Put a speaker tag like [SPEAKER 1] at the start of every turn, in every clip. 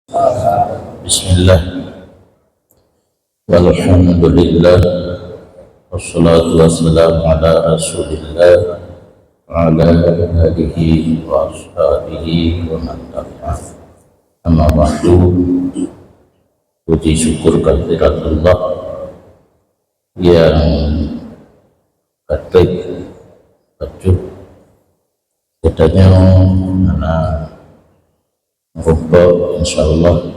[SPEAKER 1] Bismillah, walhamdulillah, wassalatu wassalamu ala rasulillah wa ala alihi wa ashabihi wa man tabi'ah. Amma ba'du. Puji syukur kehadirat Allah yang katib wajib katanya mana merupakan insyaallah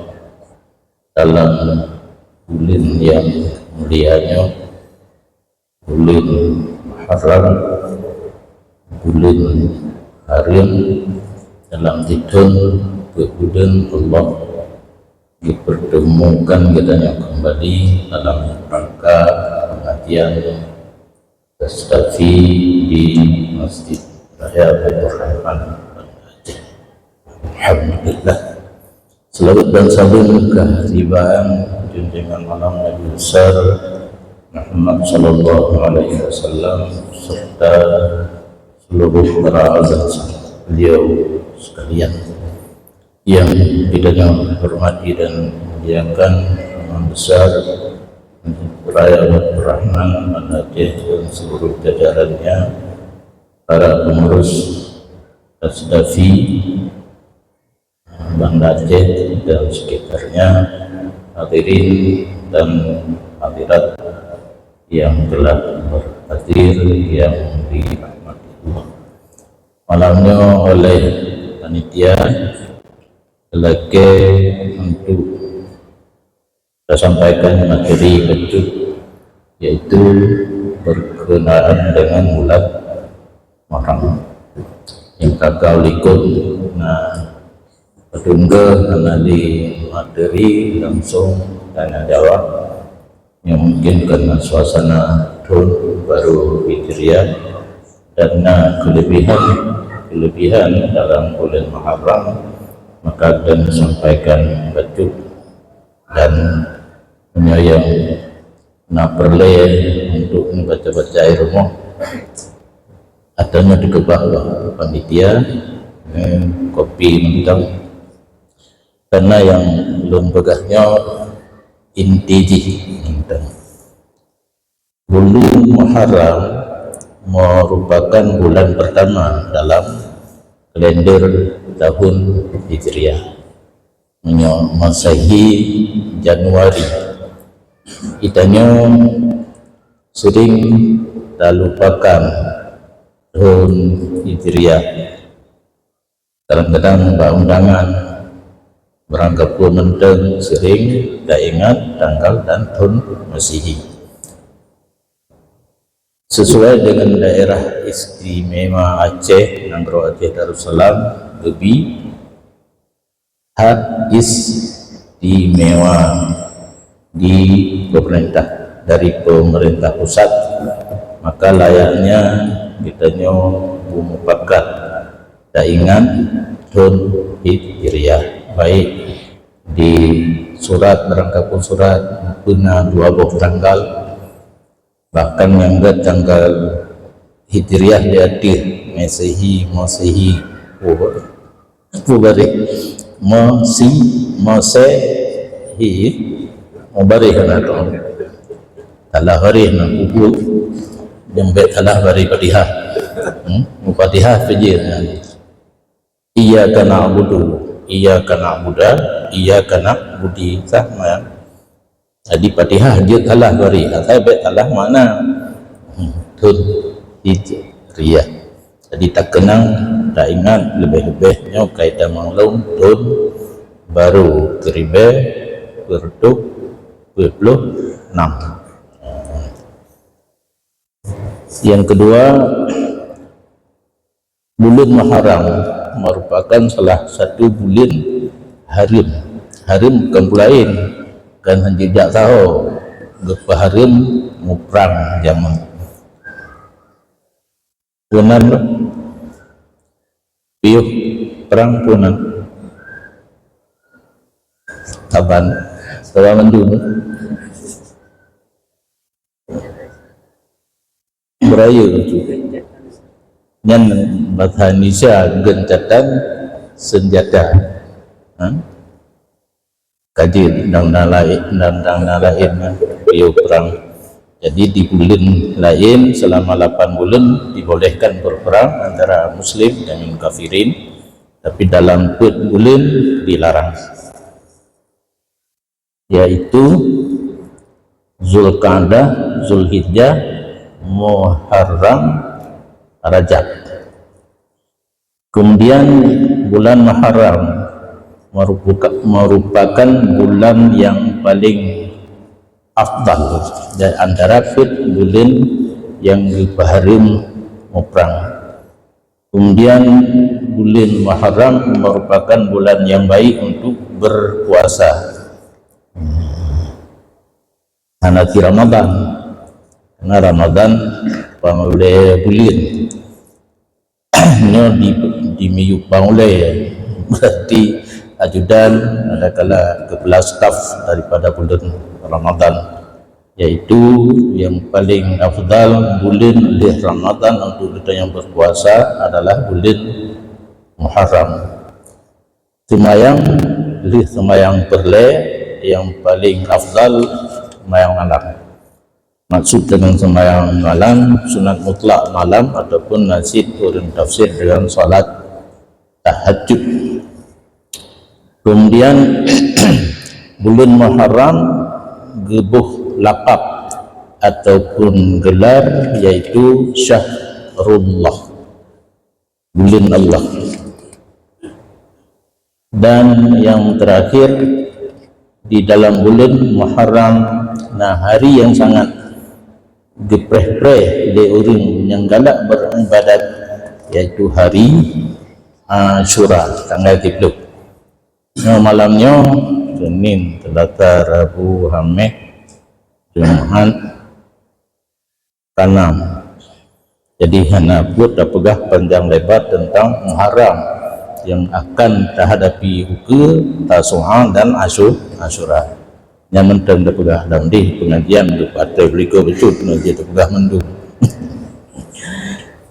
[SPEAKER 1] dalam bulan yang mulianya, bulan Muharram, bulan Harim, dalam tahun bulan Allah dipertemukan katanya kembali dalam rangka pengajian Tastafi di Masjid Raya Baitur Rahman. Alhamdulillah, selawat dan salam kehadiran junjungan malam Nabi besar Muhammad sallallahu alaihi wasallam serta seluruh para azan beliau sekalian yang bidangnya hormati dan muliakan Imam besar Raya Baitur Rahman Al-Aceh dan seluruh jajarannya, para pengurus Tastafi Banda Aceh dan sekitarnya, hadirin dan hadirat yang telah berhadir yang dirahmati Allah. Malamnya oleh panitia lagi untuk kita sampaikan materi kecil, yaitu berkenaan dengan bulan Muharram yang kakau likut. Nah, Pedungga karena di materi langsung tanya jawab yang mungkin karena suasana tahun baru Hijriah dan kelebihan dalam bulan Muharram, maka akan sampaikan bacuk dan yang nak perlu untuk membaca-baca air rumah adanya di bawah panitia kopi mentang, karena yang belum pegahnya intiji. Bulan Muharram merupakan bulan pertama dalam kalender tahun Hijriah, Masehi Januari. Itanya sering tak lupakan tahun Hijriah, kadang-kadang undangan berangkat pun menteng sering tak ingat tanggal dan tahun Masehi. Sesuai dengan daerah istimewa Aceh, Nanggro Aceh Darussalam, lebih hak istimewa di pemerintah dari pemerintah pusat, maka layaknya kita memupakat tak ingat tahun Hijriah, baik di surat berangkat pun surat punya 20 tanggal, bahkan yang tanggal Hijriah diadir Masehi Mubarak Masehi Mubarak talah hari nak kubur jembet talah hari Fatihah Fatihah saja. Iyyaka na'budu iyyaka na'budi sama. Jadi Fatihah dia kalah bari, saya baik kalah mana tun Hijriah. Jadi tak kenang, tak ingat lebih-lebihnya kaitan maklum tun baru keribe berduk 26. Yang kedua, bulan Muharram merupakan salah satu bulan Harim. Harim bukan lain kan jejak tahu gepa Harim muprang zaman punan piuh perang punan taban setelah menjun beraya dan bahasa Indonesia gencatan senjata kaji dan lain beliau perang. Jadi di bulan lain selama 8 bulan dibolehkan berperang antara muslim dan kafirin, tapi dalam 4 bulan dilarang, yaitu Zulqa'dah, Zulhijjah, Muharram, Rajab. Kemudian bulan Muharram merupakan bulan yang paling afdal dan antara bulan yang dibaharim muprang. Kemudian bulan Muharram merupakan bulan yang baik untuk berpuasa. Hanati Ramadan, karena Ramadan pangulai bulan ini dimiyupang oleh, berarti ajudan ada kala kepala staf daripada bulan Ramadan, yaitu yang paling afdal bulan di Ramadan untuk kita yang berpuasa adalah bulan Muharram. Semayang perle yang paling afdal semayang malam. Maksud dengan semayang malam sunat mutlak malam ataupun nasid turun tafsir dengan salat tahajud. Kemudian bulan Muharram gebuh laqab ataupun gelar, yaitu Syahrullah, bulan Allah. Dan yang terakhir di dalam bulan Muharram, nah hari yang sangat gepreh-preh di orang yang galak beribadat, yaitu hari Asyura tanggal 30. Malamnya Senin, Selasa, Rabu, Khamis, Jumaat, Kanam. Jadi hana buat dah pegah panjang lebar tentang Muharram yang akan terhadapi hukum Tasu'a dan Asyura. Yang mentang dah pegah dalam di pengajian di partai berikut becut dia terpegah mendung.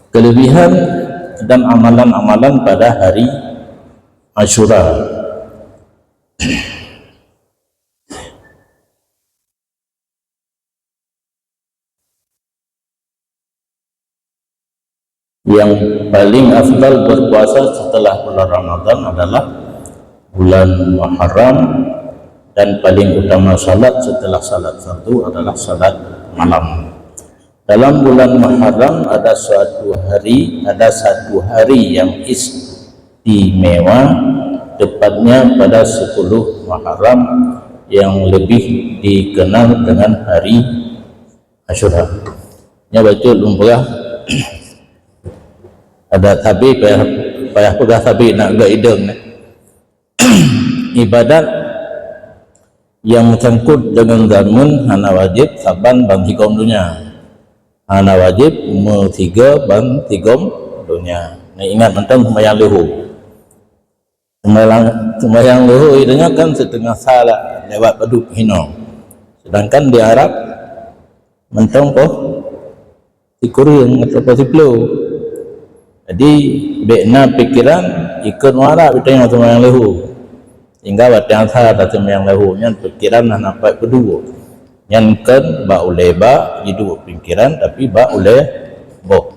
[SPEAKER 1] Kelebihan dan amalan-amalan pada hari Asyura. Yang paling afdal berpuasa setelah bulan Ramadan adalah bulan Muharram, dan paling utama salat setelah salat fardu adalah salat malam. Dalam bulan Muharram ada satu hari yang istimewa, tepatnya pada 10 Muharram yang lebih dikenal dengan hari Asyura. Nya baca lumrah ada tabi payah pegah tabi nak gak ideng ibadat yang mencangkut dengan zaman hana wajib saban bang higom dunia, hana wajib tiga bang higom dunia. Nah, ingat tentang sembahyang lehu, sembahyang lehu itu kan setengah salat lewat paduk hino, sedangkan di Arab mentong po tikuring atau pasiplo. Jadi bekna pikiran ikut wara kita yang sembahyang lehu, hingga batang sa datang yang lehu nya pikiran nampak kedua, yang kan ba oleh ba hidup pikiran tapi ba oleh boh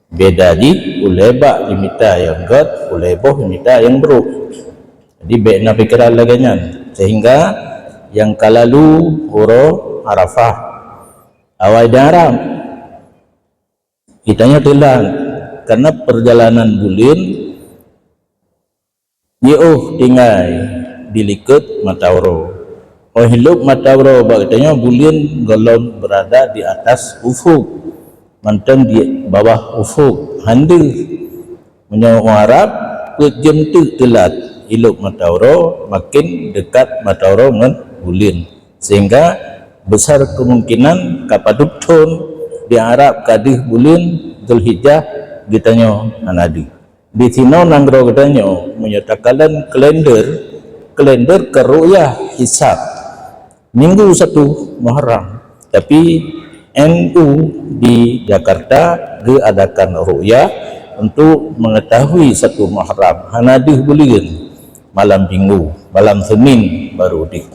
[SPEAKER 1] beda di oleh ba limita yang gat oleh boh limita yang buruk. Jadi bekna pikiran lagi nya, sehingga yang kalalu huro Arafah awal daram kitanya telan karena perjalanan bulan tinggal dilikut Matawro. Hilup Matawro bagainya bulan golong berada di atas ufuk, mantan di bawah ufuk. Handil menyawa Arab kejemtu telat hilup Matawro, makin dekat Matawro dengan bulan, sehingga besar kemungkinan kapadutun di Arab kadih bulan Zulhijjah ditanya anadi di sini nanggro katanya menyatakan kalender keruyah hisab minggu 1 Muharram, tapi NU di Jakarta diadakan ru'yah untuk mengetahui 1 Muharram hanadi bulan malam minggu. malam Senin baru di.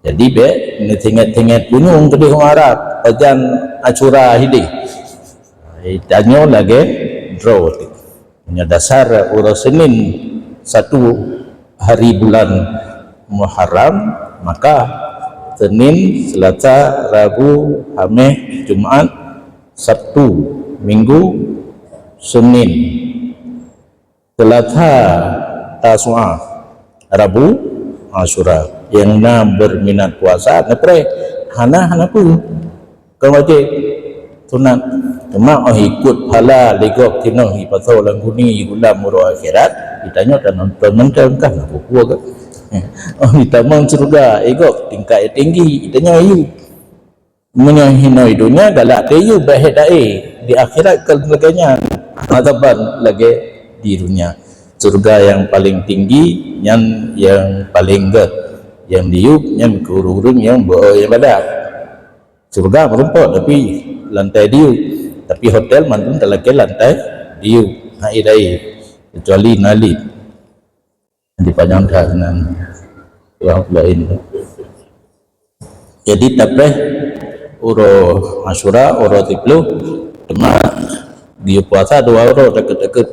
[SPEAKER 1] Jadi be ni tinggal gunung ke di Arab ajan Ashura hidi. Tanyo lagi draw ti. Nya dasar urus Senin satu hari bulan Muharram, maka Senin, Selasa, Rabu, Khamis, Jumaat, Sabtu, Minggu, Senin, Selasa, Tasua, Rabu, Ashura. Yang nak berminat puasa, nak pray, hana pun kau wajib sunat. Cuma ikut hala legok kena ipatau langguni gula murah akhirat. Ditanya dan nonton kan aku kan. Ditamang surga egok tingkat tinggi. Ditanya ayu. Menyahina dunia galak ayu bahid di akhirat kelaganya azaban lagi di dunia. Surga yang paling tinggi yang paling yang diuk yang kurung yang yang badak. Surga merumput tapi lantai diuk, tapi hotel mantan terlaki lantai diuk haidai kecuali nali di panjang kanan yang lain. Jadi tapeh uro Ashura uro tiplu cuma dia puasa 2 uro deket-deket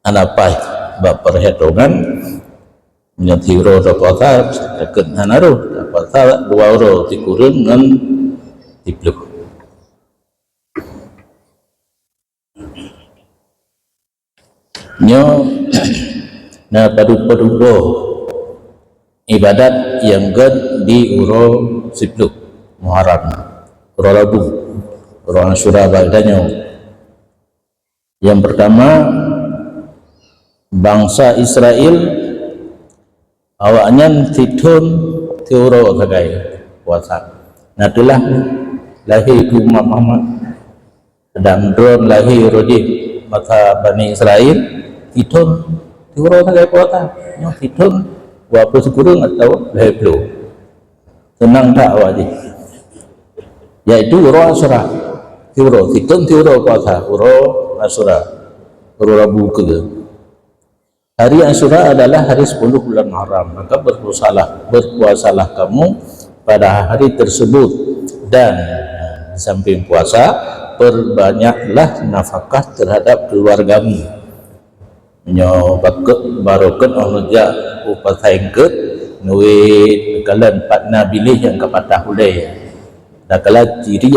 [SPEAKER 1] anapai bab perhitungan menyati uro puasa deket hanaru puasa 2 uro dikurun dengan tiplu. Nyo na padu-padu ibadat yang di uro Siplu Muharram, uro Rabu, uro Ashura bagdanya. Yang pertama, bangsa Israel awaknya titun tiuro sagai puasa. Nah itulah lahir ku Muhammad dan drone lahir rodi mata Bani Israel titun tiuro sagai puasa. Yang titun walaupun sekurang atau lahir belum senang tak wajib. Yaitu uro Ashura tiuro titun tiuro puasa uro Ashura uro Rabu ke. Hari Ashura adalah hari 10 bulan Muharram, maka berpuasalah kamu pada hari tersebut dan di samping puasa perbanyaklah nafkah terhadap keluargamu. Nyo barokan ohja upasaingket nuit kalan patna bilih yang kapatah hulai. Dan kala ciri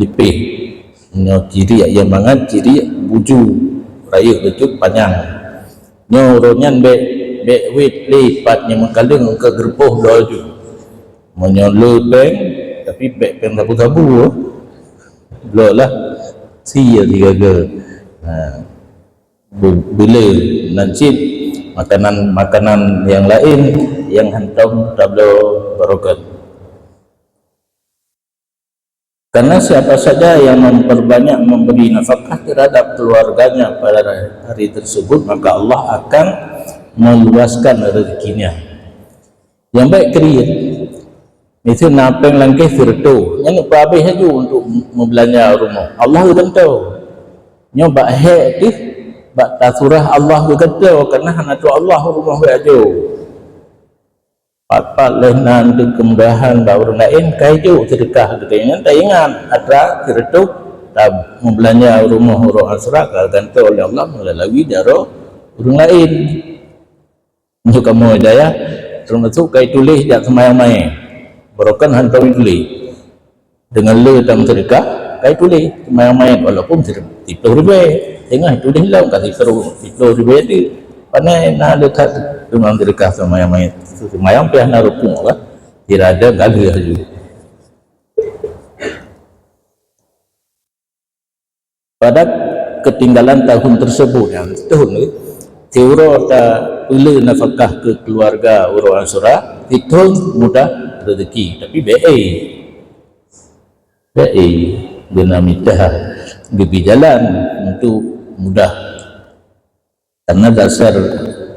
[SPEAKER 1] lipih. Nyo ciri yang mangan ciri buju raya betul panjang. Nyo ronyan be wit lipat yang mengkaleng ke gerpoh doju. Menyolo peng tapi bek peng tabu-tabu lo lah sia digaga. Bila nancip makanan yang lain yang hantam tablo barokat. Karena siapa saja yang memperbanyak memberi nafkah terhadap keluarganya pada hari tersebut, maka Allah akan meluaskan rezekinya. Yang baik kriat itu napeng langkah firdo yang habis saja untuk membelanja rumah. Allah sudah tahu nyo bak hek tu bak tasurah Allah berkata kerana hanatu Allah rumah wajo pat lenan de kemudahan baru lain kaiju sedekah katanya tak ingat ada firdo tak membelanja rumah orang Ashura ganti oleh Allah melalui daro orang lain. Untuk kamu hidayah termasuk kai tulis jak semayang mai berokan hantar tulis dengan le dalam sedekah kai tulis semayang mai walaupun 10 ribu tengah tulis lah kasih seru 10 ribu itu pandai nak dekat dengan sedekah semayang mai semayang pihak nak rupung lah tidak ada gagal juga. Pada ketinggalan tahun tersebut yang tahun ni tiuro tak perlu nafkah ke keluarga orang Ashura itu mudah rezeki tapi dinamita lebih jalan untuk mudah karena dasar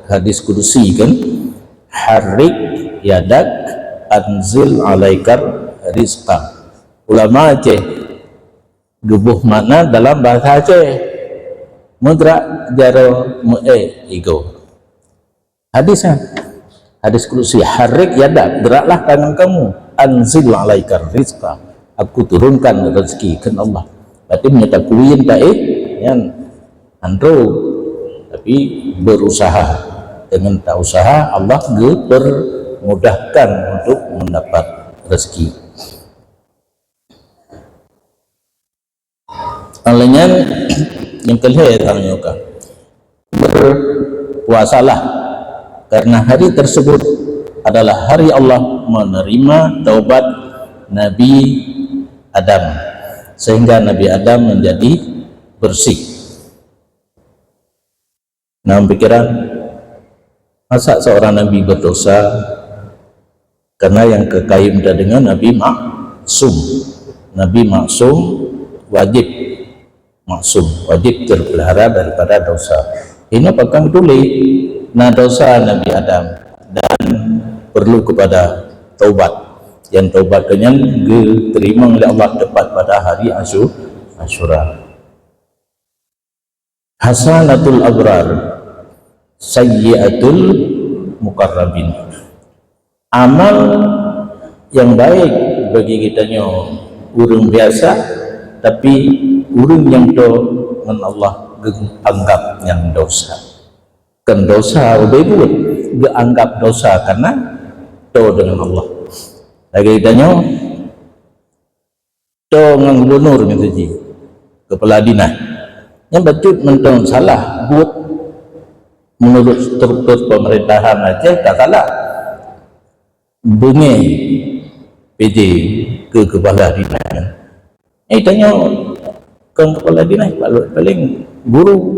[SPEAKER 1] hadis kudusi kan harik yadak anzil alaikar rizqa. Ulama Aceh gebuh makna dalam bahasa Aceh mudra jaro ego Hadisnya, hadis kursi, harik yadak, geraklah tangan kamu, anzil alaikar rizqa, aku turunkan rezeki kan Allah. Berarti menyatakuin tak yang andro, tapi berusaha. Dengan tak usaha Allah dipermudahkan untuk mendapat rezeki. Alanya yang kelima ya tanyoka, berpuasalah karena hari tersebut adalah hari Allah menerima taubat Nabi Adam, sehingga Nabi Adam menjadi bersih. Nah, pikiran masa seorang Nabi berdosa, karena yang kekayaan dengan Nabi maksum. Nabi maksum wajib terpelihara daripada dosa. Ini akan tulis nah dosa Nabi Adam dan perlu kepada taubat. Yang taubat dengan diterima oleh Allah tepat pada hari Asyura. Hasanatul abrar, sayyiatul mukarrabin. Amal yang baik bagi kitanya urang biasa, tapi urang yang do dengan Allah anggap yang dosa. Kan dosa udah buat, dianggap dosa karena do dengan Allah. Lagi kitanya do dengan gubernur gitu ji, kepala dinas. Yang betul mentong salah buat menurut struktur pemerintahan aja tak salah. Bunyi PJ ke kepala dinas. Tanya kan kepala dinas paling guru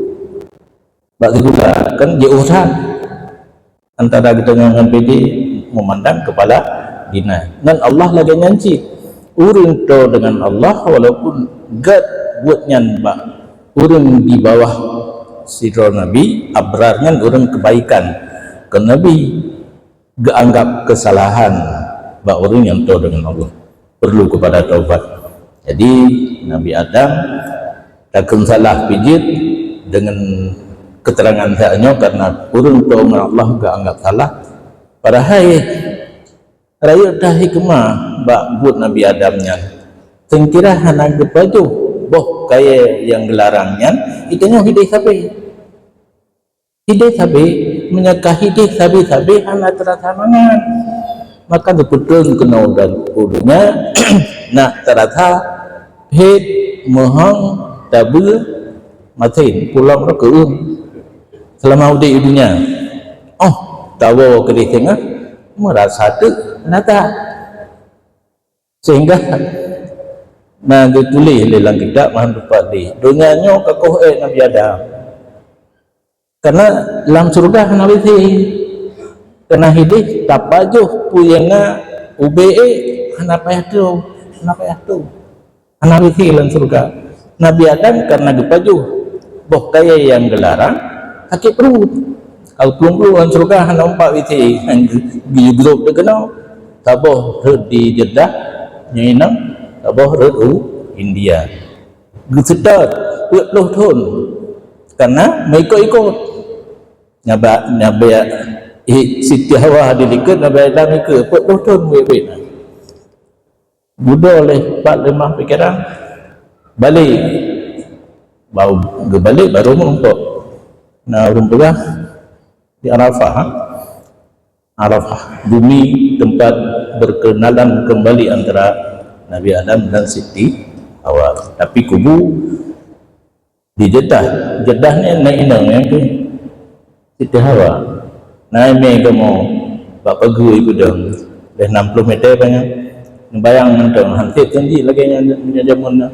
[SPEAKER 1] bagi juga kan dia urusan antara kita dengan PJ memandang kepala dinas. Dan Allah lagi nyanci urang to dengan Allah walaupun gad buatnya mbak urang di bawah sidro Nabi abrarnya urang kebaikan ke Nabi gak anggap kesalahan mbak urang yang to dengan Allah perlu kepada taubat. Jadi Nabi Adam takkan salah pijit dengan keterangan haknya karena urang to dengan Allah gak anggap salah. Padahal raya dah hikmah mbak buat Nabi Adamnya sengkira hana baju boh kaya yang gelarangnya itunya hidup sabi menyakah hidup sabi hana terasa mangan maka betul kena dan udunya nak terasa hit mohong tabu matin pulang ke selama udah ibunya tahu ke tengah merasa tu nata sehingga nah ditulis dalam kitab Muhammad Fadli dunianya kekoh Nabi Adam karena dalam surga Nabi Thi kena hidup tak pajuh puyengna UBE kenapa itu Nabi Thi dalam surga Nabi Adam karena dipajuh boh kaya yang gelarang sakit perut kalau pelung dalam surga nampak Thi di grup dia taboh di Jeddah nyenang taboh India sedar 20 tahun karena ikut Nabi Siti Hawa dilikat Nabi Adam ikut 40 tahun budak oleh 4-5 pikiran balik baru mengumpul nah rumputlah di Arafah bumi tempat berkenalan kembali antara Nabi Adam dan Siti Hawa. Tapi kubu di Jeddah ni naik yang tu Siti Hawa naik me kamu bak pagi gudang dah 60 meter banyak bayang mentang hansip janji lagi yang jamun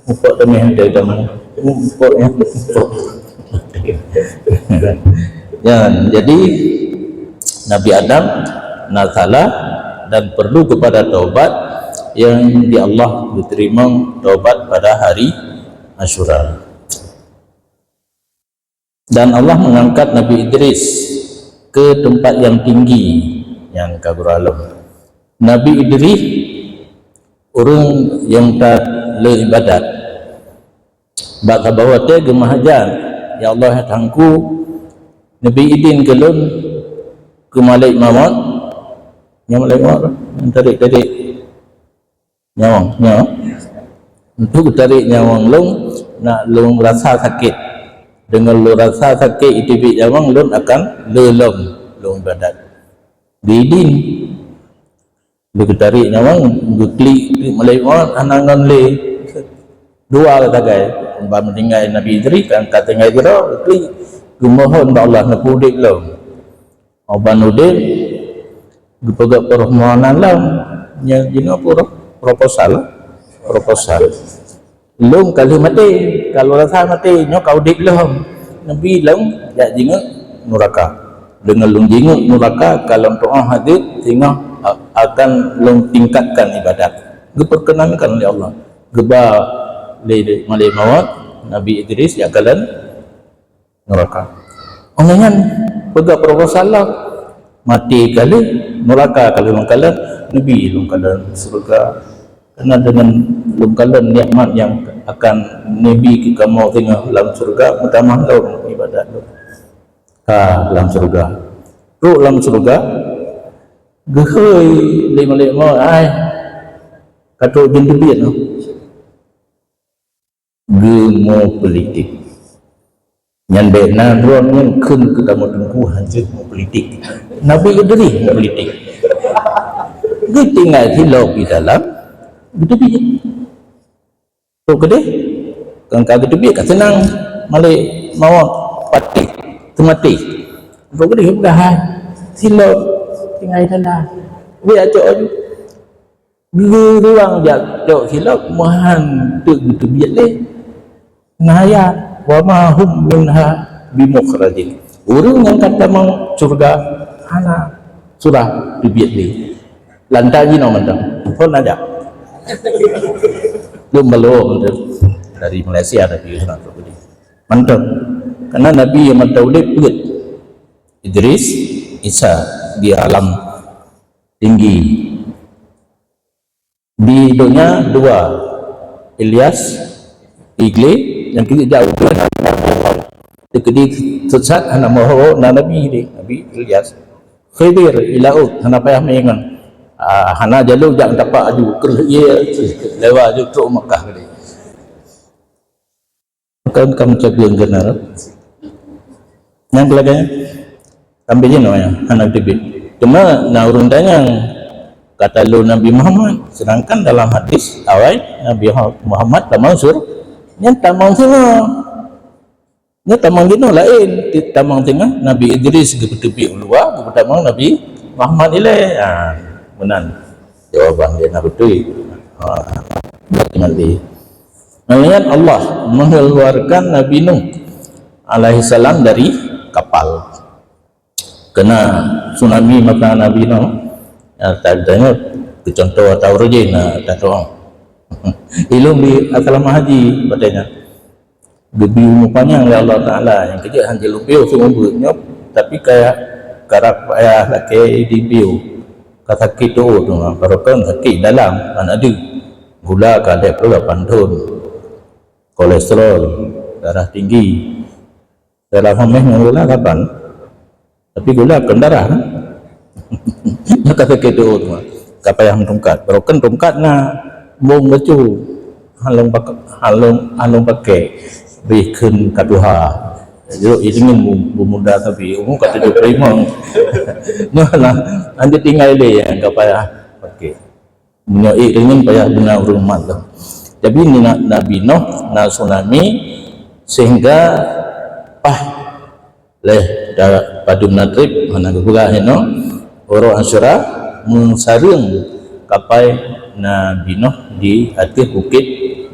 [SPEAKER 1] upok demi hantar zaman upoknya jadi Nabi Adam salah dan perlu kepada taubat yang di Allah diterima taubat pada hari Asyura. Dan Allah mengangkat Nabi Idris ke tempat yang tinggi yang kabur alam. Nabi Idris orang yang tak le ibadat bak bawa te gemahajan ya Allah tangku Nabi Idin kelun ke Malik maut, yang Malik maut tarik nyawang untuk tarik nyawang long nak long rasa sakit. Dengan long rasa sakit itu bi nyawang long akan lelom long badan didin lu tarik nyawang klik Malik maut anangan le dua kata gay meninggal Nabi Idris kan kata ngai kira klik gemohon ba Allah nak pudik lo oban udin gepegak permohonan lah nya jino proposal lung kali mati kalau rasa mati nyo kau dik lom Nabi long ya jinga neraka dengan lung jinga neraka kalau doa hadir sehingga akan lung tingkatkan ibadat diperkenankan oleh Allah geba le Malik maut Nabi Idris ya kalian neraka ongan pegak proposal lah mati kali neraka kali mengkalan Nabi lung kalian surga karena dengan lung kalian nikmat yang akan Nabi kita mau tengok dalam surga pertama dalam ibadat dalam surga dalam surga gehoi lima mau ai kata bintu biat no gemo politik yang bena ruang yang kun kita mau tunggu hancur mau politik Nabi Idris mau politik dia tinggal di lobi dalam gitu bi tu gede kan kagak tu bi kat senang Malik maut pati mati tu gede dah silo tinggal dalam bi acok ruang jatuh silap mahan tu gitu bi le naya wa ma hum minha bimukhrajin urang yang kata mang surga anak surah dibiat ni lantai ni nomor pun ada belum dari Malaysia Nabi mantap karena Nabi yang mentaulid put Idris Isa di alam tinggi di dunia dua Ilyas Igle yang kita jauh tekedi sesat anak mahu Nabi Ilyas Khidir ilaut anak payah mengan hana jalur jak dapat aju kerja lewat aju truk Mekah tadi kan kamu cabian genar yang belakangnya ambilnya namanya anak tibit cuma urun tanya kata lu Nabi Muhammad sedangkan dalam hadis awal Nabi Muhammad tamang sur yang tamang semua yang tamang gino lain tamang tengah Nabi Idris tepi luar tamang Nabi Muhammad ilai benar jawaban dia nak betul nanti melihat Allah mengeluarkan Nabi Nuh alaihi salam dari kapal kena tsunami maka Nabi Nuh tanya contoh atau rejin tak tahu ilmu di asal haji katanya lebih umumnya oleh Allah Ta'ala yang kerja hanya lupiu semua bernyop tapi kayak karak payah laki di biu kata sakit tu kalau kan sakit dalam mana ada gula kadek pula pantun kolesterol darah tinggi darah hamil yang gula kapan tapi gula kan darah kata sakit tu kapayah tungkat kalau kan tungkat na bong bacu halong pakai bikin kaduha jadi ingin memudah tapi umum kata dia primang nah anda tinggal dia yang kapayah pakai menyai ingin payah benar rumah tu jadi ni Nabi Nuh na tsunami sehingga leh padum natrib mana gula heno orang Asyura mensarung kapai Nabi Nuh di atas bukit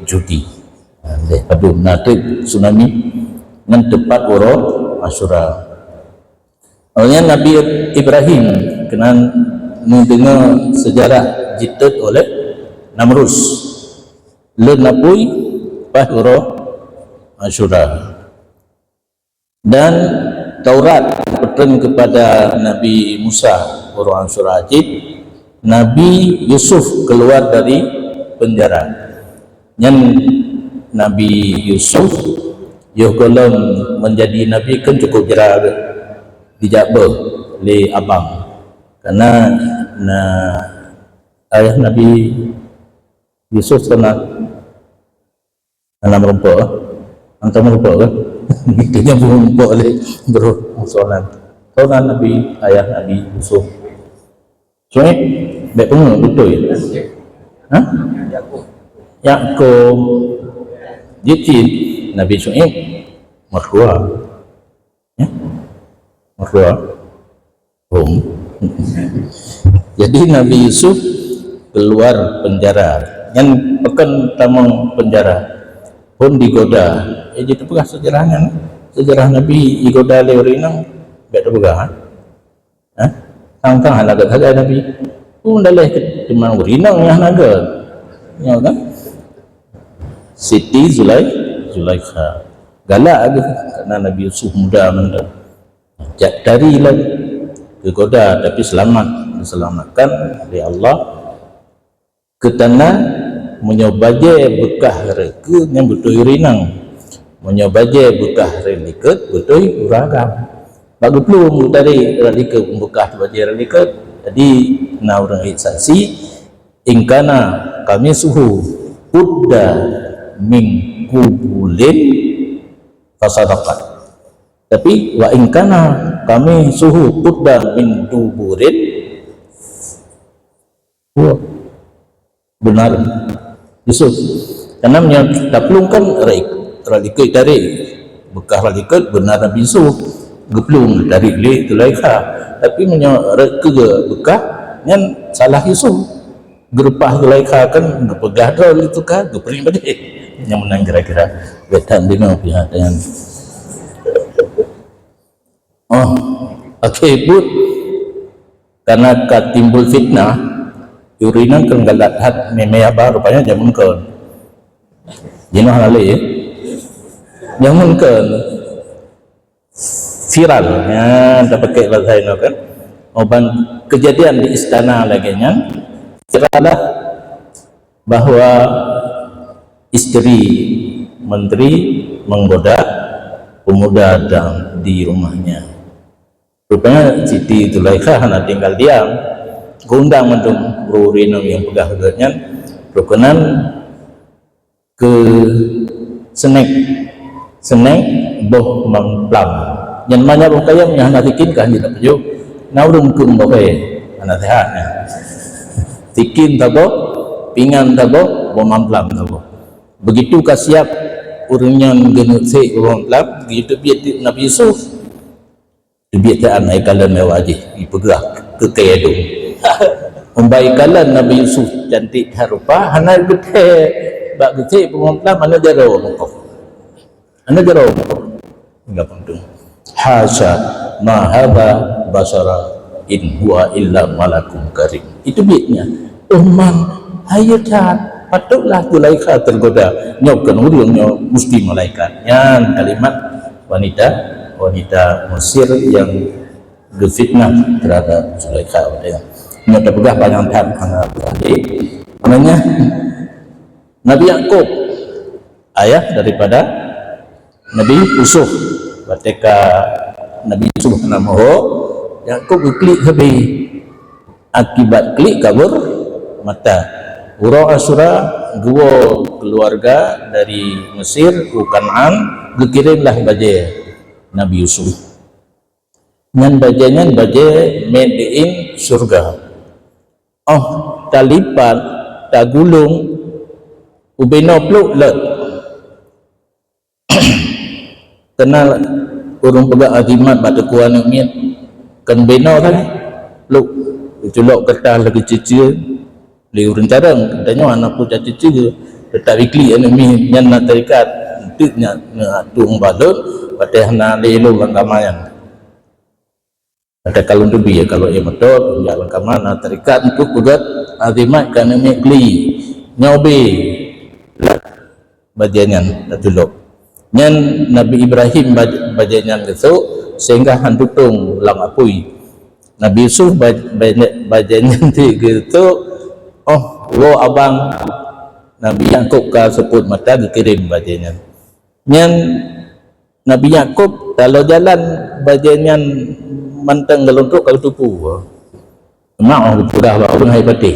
[SPEAKER 1] Judi leh padum natrib tsunami dengan tepat orang Asyura. Awalnya Nabi Ibrahim kena mendengar sejarah jitat oleh Namrus lenapui orang Asyura dan Taurat berpesan kepada Nabi Musa orang Asyura Ajib Nabi Yusuf keluar dari penjara yang Nabi Yusuf Yokolom menjadi Nabi kan cukup jerah dijaba le abang karena ayah Nabi Yusuf kena anak merempak antar merempak kan itunya merempak le bersoalan Nabi ayah Nabi Yusuf Suhaib baik pun betul ya ha? Yakub Jicin Nabi Suhaib mertua ya? Mertua jadi Nabi Yusuf keluar penjara yang pekan tamang penjara pun digoda jadi pegah sejarahnya sejarah Nabi digoda oleh orang baik terpegah ha? Tang-tang halagat saja Nabi pun dah leh keteman urinang yang naga ya kan Siti Zulaikha galak ada karena Nabi Yusuf muda mana dari lagi kegoda tapi diselamatkan oleh Allah ke tanah menyobaje bekah reka yang betul urinang menyobaje bekah reliket betul uragam bagi belum dari reliket bekah baje reliket jadi na orang saksi ingkana kami suhu udda min kubulin fasadaqat tapi wa ingkana kami suhu udda min duburin benar Yusuf karena menyaplungkan reliket dari bekah reliket benar Nabi Yusuf geplung dari Zulaikha tapi menyereka bekah yang salah Yusuf gerupah Zulaikha kan berpegah dol itu kan gepering balik yang menang kira-kira betan dino pihak dengan okey but karena timbul fitnah urinan kan galat hat memaya ba rupanya jamun ke jenuh lali ya jamun ke viral ya dah pakai bahasa ini kan oban kejadian di istana lagi nya viral lah bahwa istri menteri menggoda pemuda di rumahnya rupanya Siti Zulaikha hanya tinggal diam gundang untuk berurinang yang pegah kegatnya berkenan ke senek boh mangplam yang mana boh kayam yang nak tikin kan tidak perlu naurung kum boh anak sehatnya tikin tabo pingan tabo boh mangplam tabo begitu kasiap urunnya genut se boh mangplam begitu biat Nabi Yusuf biat anak kalan mewajih dipegah ke kayadung membaikalan Nabi Yusuf cantik harupa hana gede bak gede pemantau mana jaro mengkau enggak penting hasya ma hadza basara in huwa illa malakum karim itu biatnya umman hayatan patutlah Zulaikha tergoda nyok kenurungnya mesti malaikat yang kalimat wanita Mesir yang berfitnah terhadap Zulaikha yang terpegah banyak tahap namanya Nabi Yakub ayah daripada Nabi Yusuf ketika Nabi Yusuf namaho Yakub klik habis akibat klik kabur mata Ura Asura dua keluarga dari Mesir ke Kanaan dikirimlah baje Nabi Yusuf ngan bajanya baje made in surga talipat tagulung ubeno pluk let kenal urung pegak azimat pada kuan miat kan beno kan pluk culok kertas lagi cicil li urang carang tanya anak pun cicil tetap ikli enemi yang nak terikat untuknya tung badut pada hana lelo langkamayan ada kalau lebih ya kalau ia betul jalan ke mana terikat untuk buat azimat kerana mikli nyobe bajanyan datulok nyan Nabi Ibrahim bajanyan itu sehingga hantutung lang apui Nabi Yusuf bajanyan gitu wo abang Nabi Yakub ka sebut mata dikirim bajanyan nyan Nabi Yakub kalau jalan bajanyan mantang geluntuk kalau tupu mak sudah bawa hai patih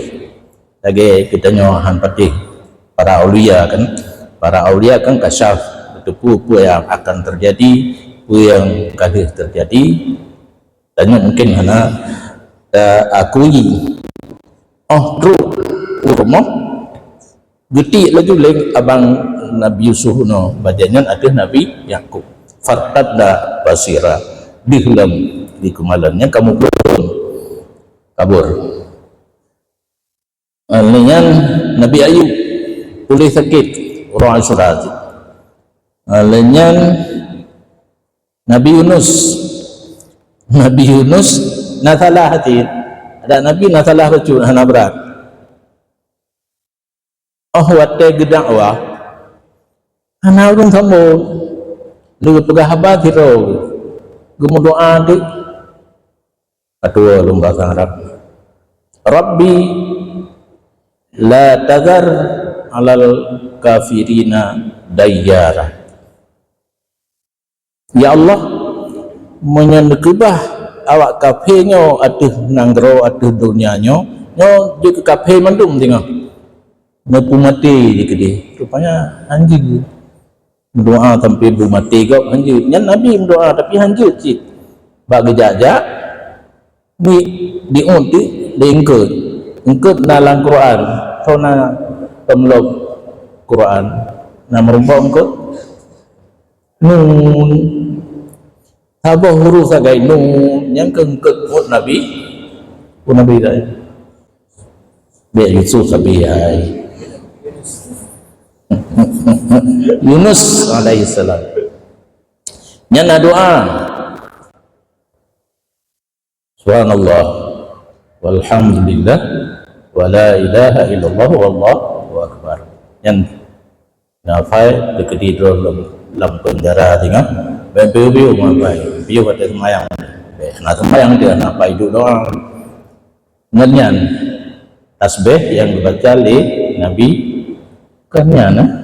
[SPEAKER 1] lagi kita nyohan patih para aulia kan kasyaf tupu apa yang akan terjadi apa yang kali terjadi tanya mungkin hana akui tru urmo getik lagi leng abang Nabi Yusuf no badannya ada Nabi Yakub fartadda basira dihlam di kemalannya kamu kabur dengan Nabi Ayub boleh sakit orang Asyura dengan Nabi Yunus nasalah hati ada Nabi nasalah baju hana berat wate gedakwa hana urung thambo lu pegah habat hiro gumu doa di kedua lomba bahasa Arab Rabbi la tazar alal kafirina dayyara ya Allah menyendekibah awak kafirnya atuh nanggro atuh dunianya nyo dia ke kafir mandum tengok nepu mati di kedi rupanya anjing doa sampai bu mati kau anjing nyan Nabi doa tapi anjing cik bagi jajak di unti ingkut dalam Quran sona pemlog Quran nama rumpah ingkut nun sabah huruf sagai nun yang keengkut pun Nabi dah biar Yusuf sabiai Yunus alaihissalam nyana doa subhanallah walhamdulillah wa la ilaha illallah wallahu akbar yang nafai dekedi dalam penjara tengah biu ngapai biu pada semayang nak semayang dia napai hidup doa ngenyan tasbih yang dibaca oleh Nabi kenyana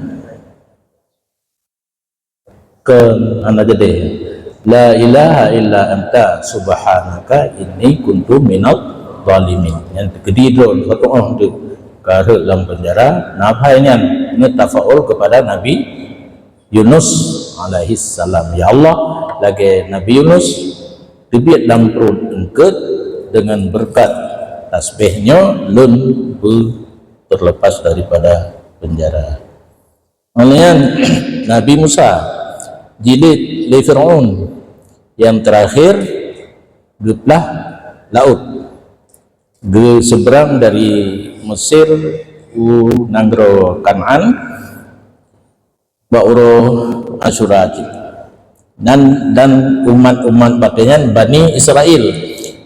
[SPEAKER 1] ana jadi la ilaha illa anta subhanaka inni kuntu minadh zalimin yang kedidol satu orang tu ke dalam penjara nafainya tafaul kepada Nabi Yunus alaihi salam ya Allah lagi Nabi Yunus dibiat dalam perut engket dengan berkat tasbihnya lun terlepas daripada penjara. Kemudian Nabi Musa jilid li Fir'aun yang terakhir geplah laut ge seberang dari Mesir nanggro Kan'an ba'uro Asyura dan umat-umat batenya Bani Israel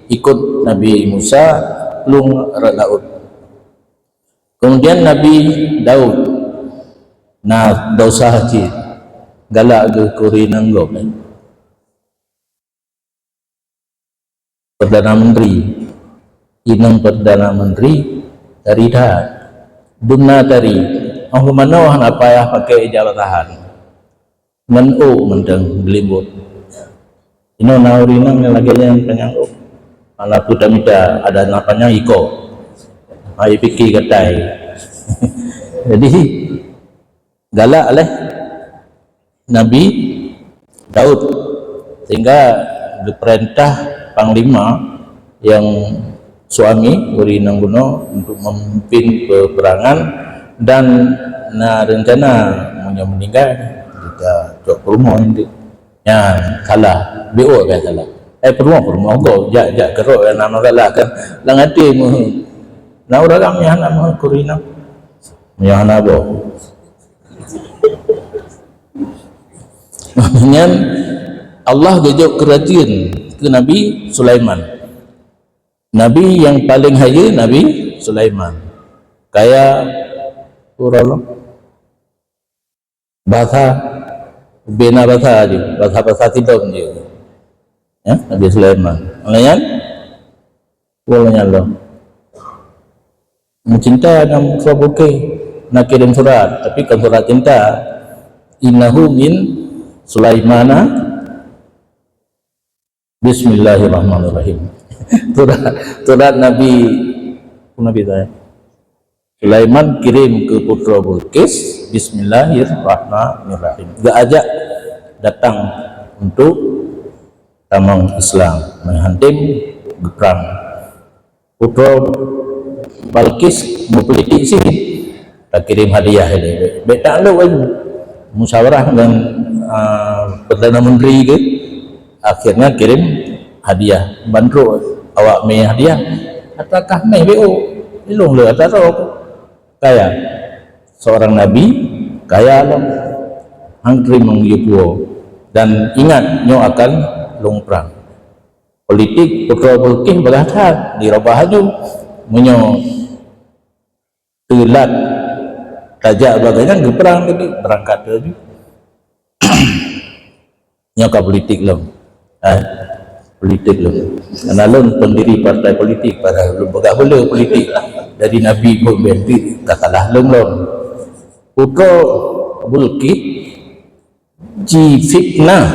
[SPEAKER 1] ikut Nabi Musa lung laut. Kemudian Nabi Daud dosa haji galak ke kuri nanggok Perdana Menteri inang Perdana Menteri dari dah dumna dari mana orang apa ya pakai jabatan menu mendeng gelimbut ino nauri nang lagi yang penyanggup ala putra mida ada napanya iko ai pikir katai jadi galak oleh Nabi Daud sehingga diperintah panglima yang suami beri nangguno untuk memimpin peperangan dan rencana meninggal kita cok rumah ini ya salah BO kan salah rumah kau jak kerok nama salah kan lang hati na orang yang nama kurina yang nabo dengan Allah gejok kerajaan ke Nabi Sulaiman Nabi yang paling haya Nabi Sulaiman kaya orang bahasa bina bahasa aja bahasa tidak je ya Nabi Sulaiman maknanya bolehnya Allah mencinta dengan suabuke nak kirim surat tapi kan surat cinta innahu min Sulaimana Bismillahirrahmanirrahim. Turat Nabi saya Sulaiman kirim ke putra Bilqis. Bismillahirrahmanirrahim. Dia ajak datang untuk tamang Islam, menghantam perang. Putra Bilqis berpolitik sikit, tak kirim hadiah ini. Baik tak lalu lagi musyawarah dengan Perdana Menteri ke, akhirnya kirim hadiah. Bantu awak mai hadiah. Atakah mai BO? Ilung le atau kaya. Seorang nabi kaya lah. Hangri mengyupuo dan ingat nyo akan long perang. Politik putra Bilqis berhad di Rabah Haju menyo telat tajak bagaikan ke perang tadi berangkat tadi. Nyo ka politik long. Politik long. Analun pendiri partai politik pada belum begak boleh politik dari nabi pun berhenti tak kalah long. Putra Bilqis ji fitnah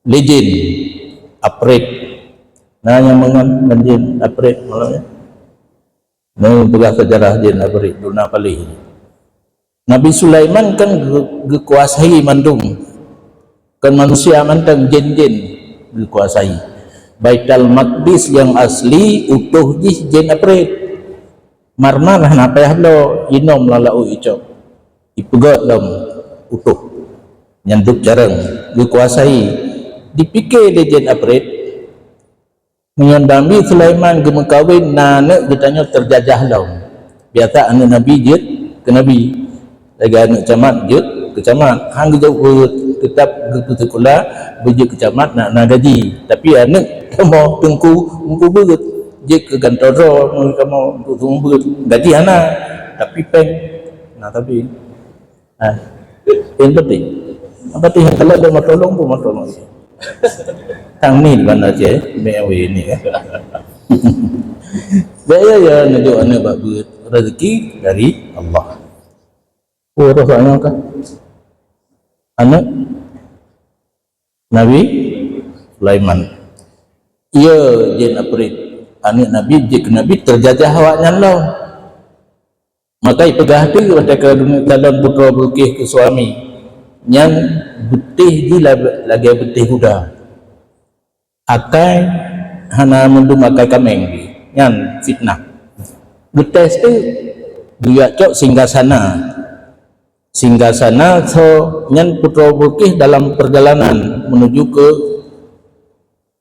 [SPEAKER 1] legend apret nanya mengan legend apret malamnya begak sejarah jin apret duna palih. Nabi Sulaiman kan dikuasai mandung kan manusia mantang jin-jin dikuasai. Baitul Maqdis yang asli utuh jin apret marmar napayah lo inom lalau icok ipegat lam utuh nyanduk jarang dikuasai. Dipikir dia jin apret menyandami Sulaiman gemekawin nanek ditanya terjajah lau biasa anak nabi jid ke nabi lagi anak camat jid ke camat hang jauh tetap ke sekolah berjid ke camat nak gaji tapi anak kamu tengku muka berat jid ke kantor kamu untuk tunggu gaji anak tapi peng nah tapi yang penting apa tu kalau dia mau tolong pun mau tolong tang ni mana je mewe ni saya ya nunjuk anak bagus rezeki dari Allah. Oh rasanya kan anak Nabi Sulaiman ia jin aprit anak Nabi jin Nabi terjajah awaknya lah maka ipegah tu kepada calon putra Bilqis ke suami yang betih di lagi betih kuda akai hana mendung akai kameng yang fitnah betes tu dia cok singgah sana so yang putra Bilqis dalam perjalanan menuju ke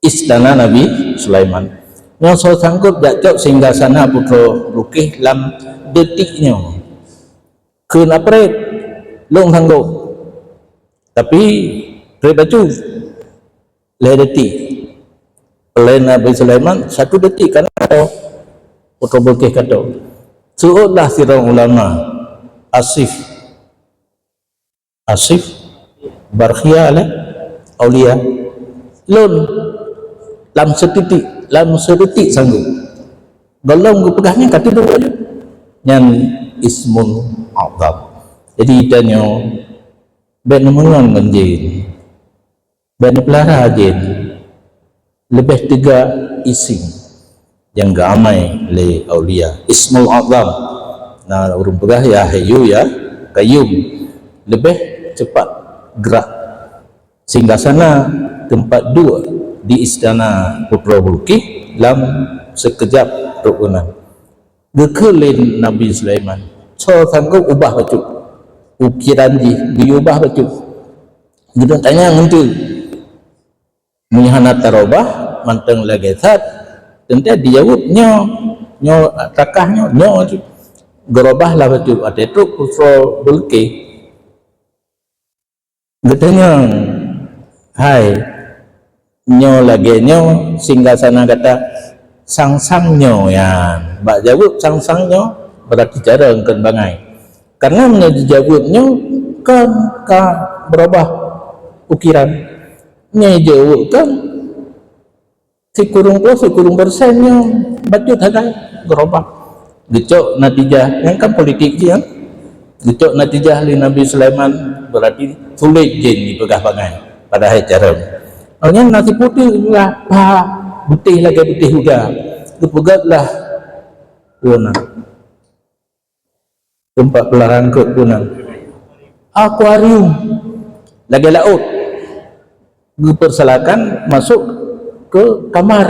[SPEAKER 1] istana Nabi Sulaiman yang so sanggup dia cok singgah sana putra Bilqis dalam detiknya kenapa long sanggup tapi baju detik oleh Nabi Sulaiman 1 detik kan putra Bilqis kata suruhlah sirang ulama asif barkhia lah aulia lon lam sedetik sanggup belum kepegahnya kata dulu aja yang ismun azam jadi tanya ben mengon menjin ben pelara jin lebih 3 isim yang gamai le aulia ismul azam nah urung pegah ya hayyu ya qayyum lebih cepat gerak sehingga sana tempat 2 di istana putra Bilqis dalam sekejap rukunan gekelin Nabi Sulaiman so sanggup ubah baju ukiran diubah betul kita tanya ngentu mihana tarobah manteng lagi sat tentu dijawab nyo takahnya nyo gerobah lah betul ada itu putra Bilqis katanya hai nyo lagi nyo singgah sana kata sang nyo ya bak jawab sang nyo berarti cara engkan bangai karena menjadi jawabnya kan berubah ukiran jawab kan sekurung persennya bajut ada berubah gecok natijah yang kan politik dia gecok natijah li Nabi Sulaiman berarti sulit jin dipegah bangai pada hari cara Hanya nasi putih lah, putih lagi putih juga. Kepegatlah punang. Tempat pelaran kot punang. Akuarium lagi laut. Dipersilakan masuk ke kamar,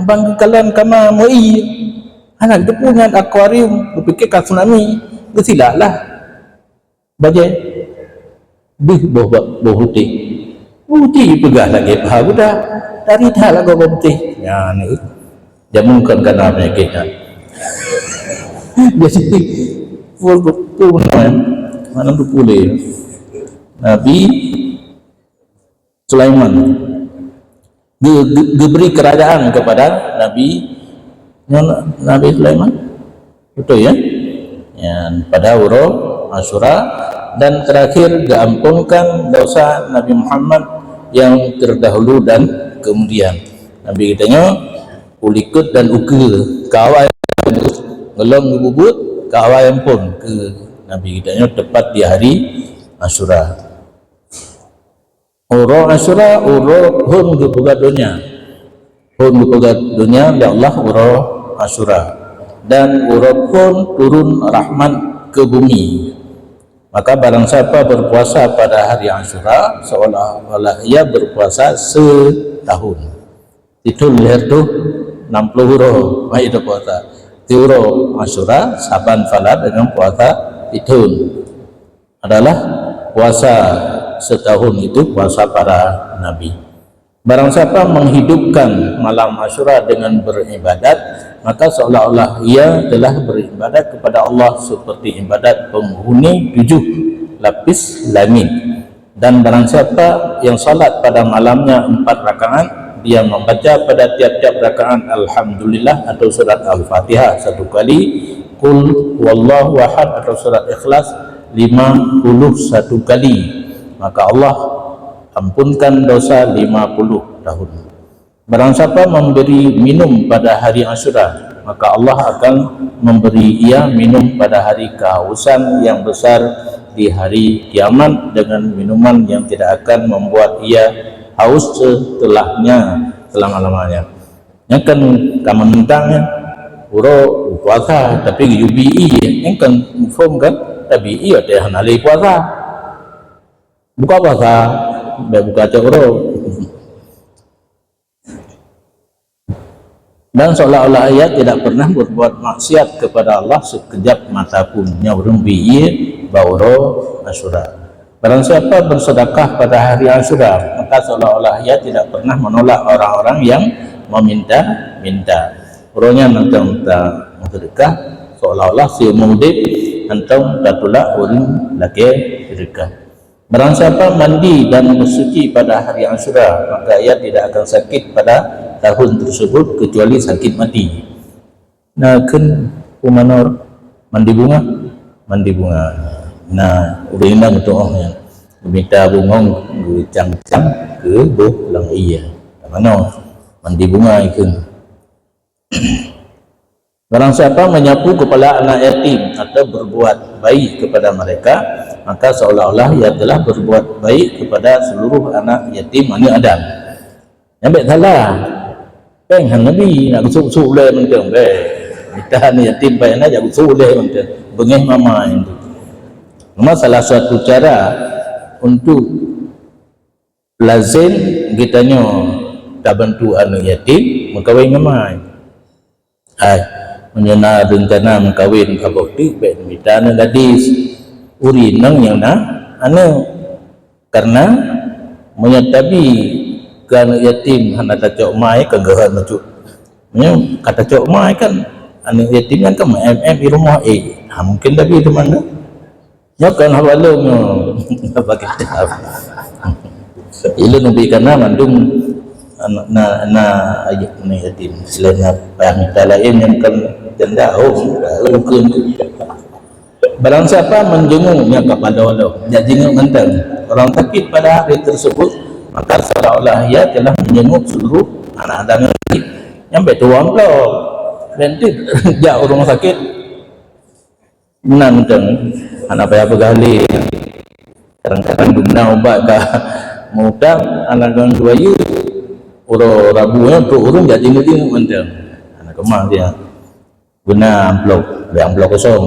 [SPEAKER 1] bangkalan kamar MUI. Anak dia punya akuarium, berfikirkan tsunami, bersilalah. Bajai, bawah putih. Putih pegah lagi, faham dah. Dari dah lah bawah putih. Ya, ni. Jamukan kena penyakitnya. Jadi, betul mana tu boleh. Nabi Sulaiman diberi kerajaan kepada Nabi Sulaiman, betul ya? Yang pada Uro Asyura, dan terakhir diampunkan dosa Nabi Muhammad yang terdahulu dan kemudian. Nabi kitanya ulikut dan uke kawai ngelong bubut kawai pun ke Nabi kitanya tepat di hari Asyura. Uro Asyura, uro hun kepegat dunia, hun kepegat dunia ya Allah uro Asyura, dan uro pun turun rahmat ke bumi. Maka barang siapa berpuasa pada hari Asyura, seolah-olah ia berpuasa setahun. Itu leher tu 60 huro mai itu puasa. Tiuro Asyura saban falat dengan puasa itu adalah puasa setahun, itu puasa para nabi. Barang siapa menghidupkan malam Asyura dengan beribadat, maka seolah-olah ia telah beribadat kepada Allah seperti ibadat penghuni 7 lapis langit. Dan barang siapa yang salat pada malamnya 4 rakaat, dia membaca pada tiap-tiap rakaat Alhamdulillah atau surat Al-Fatihah 1 kali, Qul Wallahu Ahad atau surat Ikhlas 51 kali, maka Allah ampunkan dosa 50 tahun. Barang siapa memberi minum pada hari Asyura, maka Allah akan memberi ia minum pada hari kehausan yang besar di hari kiamat dengan minuman yang tidak akan membuat ia haus setelahnya selama-lamanya. Yang kan kamu mentangnya uro puasa tapi UBI yang kan form kan tapi iya teh hanali puasa buka puasa buka cakro. Dan seolah-olah ia tidak pernah berbuat maksiat kepada Allah sekejap mata pun. Nyaurung bi'i bauro Asyura. Barang siapa bersedekah pada hari Asyura, maka seolah-olah ia tidak pernah menolak orang-orang yang meminta-minta. Orangnya nantang sedekah, seolah-olah si mudib nantang tatulak orang laki sedekah. Barang siapa mandi dan bersuci pada hari Asyura, maka ia tidak akan sakit pada tahun tersebut kecuali sakit mati. Nah, kan umanor mandi bunga. Nah, urina betul yang minta bungong cang-cang ke buh lang iya. Mana mandi bunga itu. Barang siapa menyapu kepala anak yatim atau berbuat baik kepada mereka, maka seolah-olah ia telah berbuat baik kepada seluruh anak yatim Bani Adam. Yang salah. Peng han Nabi nak usuk-usuk le mentang be. Kita ni yatim baik nak jak usuk le mentang. Bengih mama itu. Memang salah satu cara untuk lazim kitanya tak bantu anak yatim mengkawin mama. Menyena rencana mengkawin abokti baik minta anak gadis urinang yang nak anu karena menyatabi kan yatim anak cok mai kegerahan macam kata cok mai kan anak yatim kan di rumah mungkin tapi di mana nyokan hawalnya bagi ilu nabi karena mandung na ayat ni yatim selain apa minta lain yang kan janda rukun. Barang siapa menjenguknya kepada Allah, dia jenguk mentang orang sakit pada hari tersebut, maka seolah-olah ia telah menjenguk seluruh anak Adam yang betuang pula nanti dia orang sakit menantang anak payah bergali kadang-kadang guna obat ke mudah anak gang dua yu Uro Rabunya untuk urung jadi nanti macam anak kemah dia guna amplop kosong.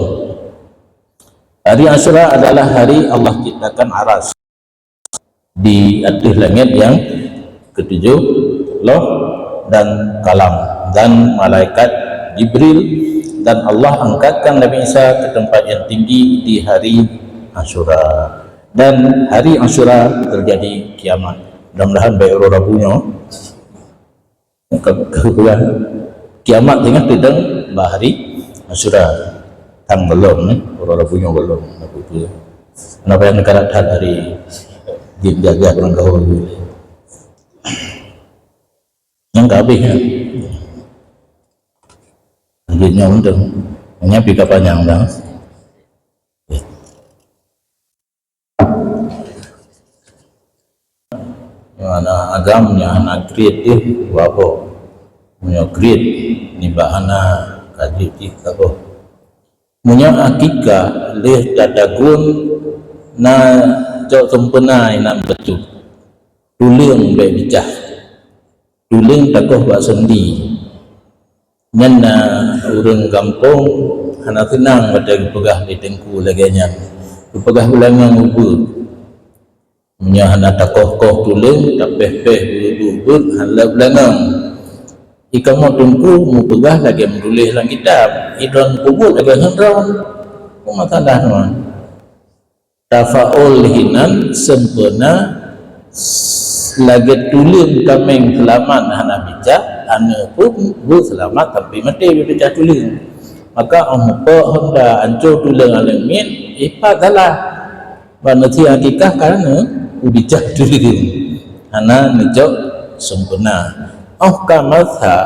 [SPEAKER 1] Hari Asyura adalah hari Allah ciptakan aras di atas langit yang ketujuh, loh dan kalam dan malaikat Jibril, dan Allah angkatkan Nabi Isa ke tempat yang tinggi di hari Asyura, dan hari Asyura terjadi kiamat. Mudah-mudahan baik orang punya kiamat dengan tidak bahari Asyura tang belum orang punya belum kenapa yang negara hari dijaga orang kau yang tak habis ya lanjutnya untuk hanya pika panjang dah. Anak agamnya anak kreatif apa punya kreat ni bahana kaji apa punya akika leh tadagun na jauh sempurna nak betul tulang baik bijak tulang takoh buat sendi nyana urang kampung hana senang pada pegah di tengku laganya pegah ulangan ubur punya hana takoh tulang tak peh-peh ubur hana ulangan ikan mau tunggu mau pegah lagi menulis dalam kitab idon kubur lagi hendrawan masalah teman tafaul hinan sempurna lagi tulis kameng selamat hana bijak hana pun selamat tapi mati bijak tulis maka apa hendak hancur tulis alamin ipat salah banati hakikah kerana bijak tulis hana nejok sempurna kamatha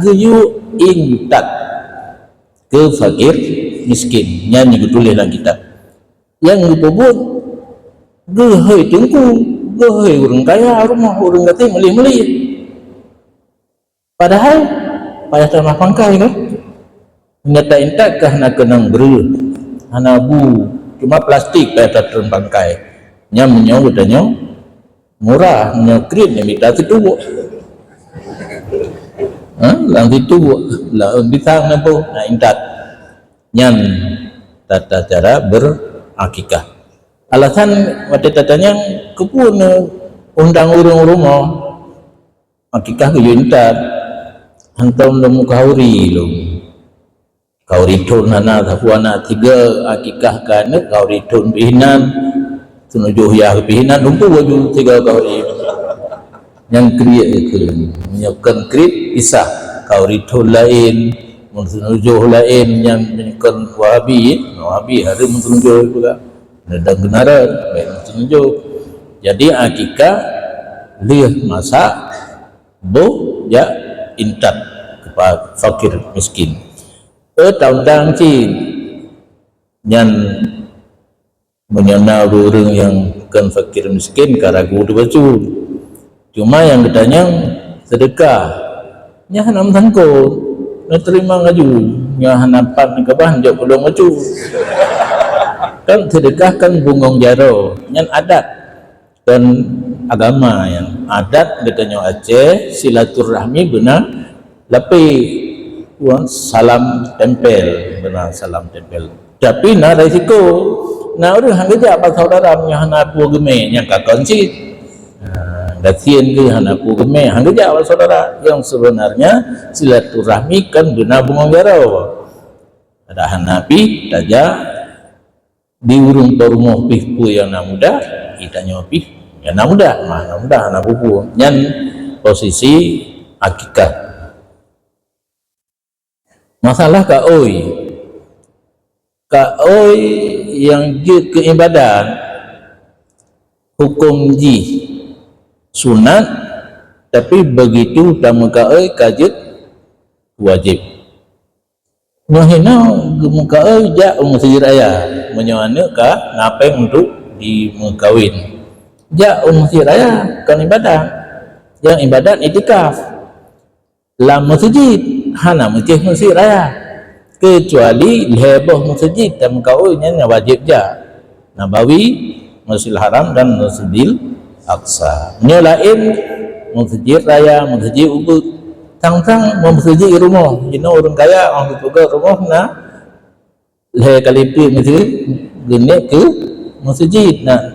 [SPEAKER 1] geyu intak ke fakir miskin nyanyi tulis dalam kitab yang dipobot gehoi tengku gehoi orang kaya rumah orang kata meli-meli padahal payah tamah pangkai kan nyata intak kah nak kenang beru hana bu cuma plastik payah tak pangkai nyam katanya murah nyokrit yang minta situ lang situ lah bintang nampu na intat nyan tata cara berakikah alasan mati tatanya kepun undang urung rumah akikah ke intat hantam lemu kauri lu kauri tun hana tapuana tiga akikah kan kauri tun bihinan tunujuh ya bihinan lumpu baju tiga kauri yang kriat itu menyiapkan kriat pisah kauritul lain menujuh lain yang menyiapkan wahabi ada menujuh juga dan kenaran menujuh jadi akikah lihat masa bu ya intat kepada fakir miskin tahun-tahun cin yang menyenal orang yang kan fakir miskin karagu tu baju cuma yang katanya sedekah nya hanam tangkut nak terima ngaju nya hanapan kebahan jauh belum ngaju kan sedekah kan bungong jaro yang adat dan agama yang adat katanya Aceh silaturahmi benar tapi salam tempel benar salam tempel tapi nak risiko nak orang hangga apa saudara nya hanapu geme yang kakon cit dasian ke hanapu gemeh hangga jawab saudara yang sebenarnya silaturahmi kan benar bungong jarau ada hanapi taja di urung rumah pihpu yang nak muda kita nyopi yang nak muda mana muda hanapu pun yang posisi akikah masalah kaoi yang je keibadah hukum ji sunat tapi begitu tamukai kajut wajib menghina gemukai jak masjid raya menyoana ka napeng untuk dimekawin jak masjid raya kan ibadah yang ibadat itikaf lam masjid hana masjid raya kecuali heboh masjid tamukai nya wajib jak Nabawi Masjidil Haram dan Masjidil Aqsa. Nya lain masjid raya, masjid ubud, tang-tang masjid rumah. Jina orang kaya orang tu ke rumah nak le kalipi masjid gini ke masjid nak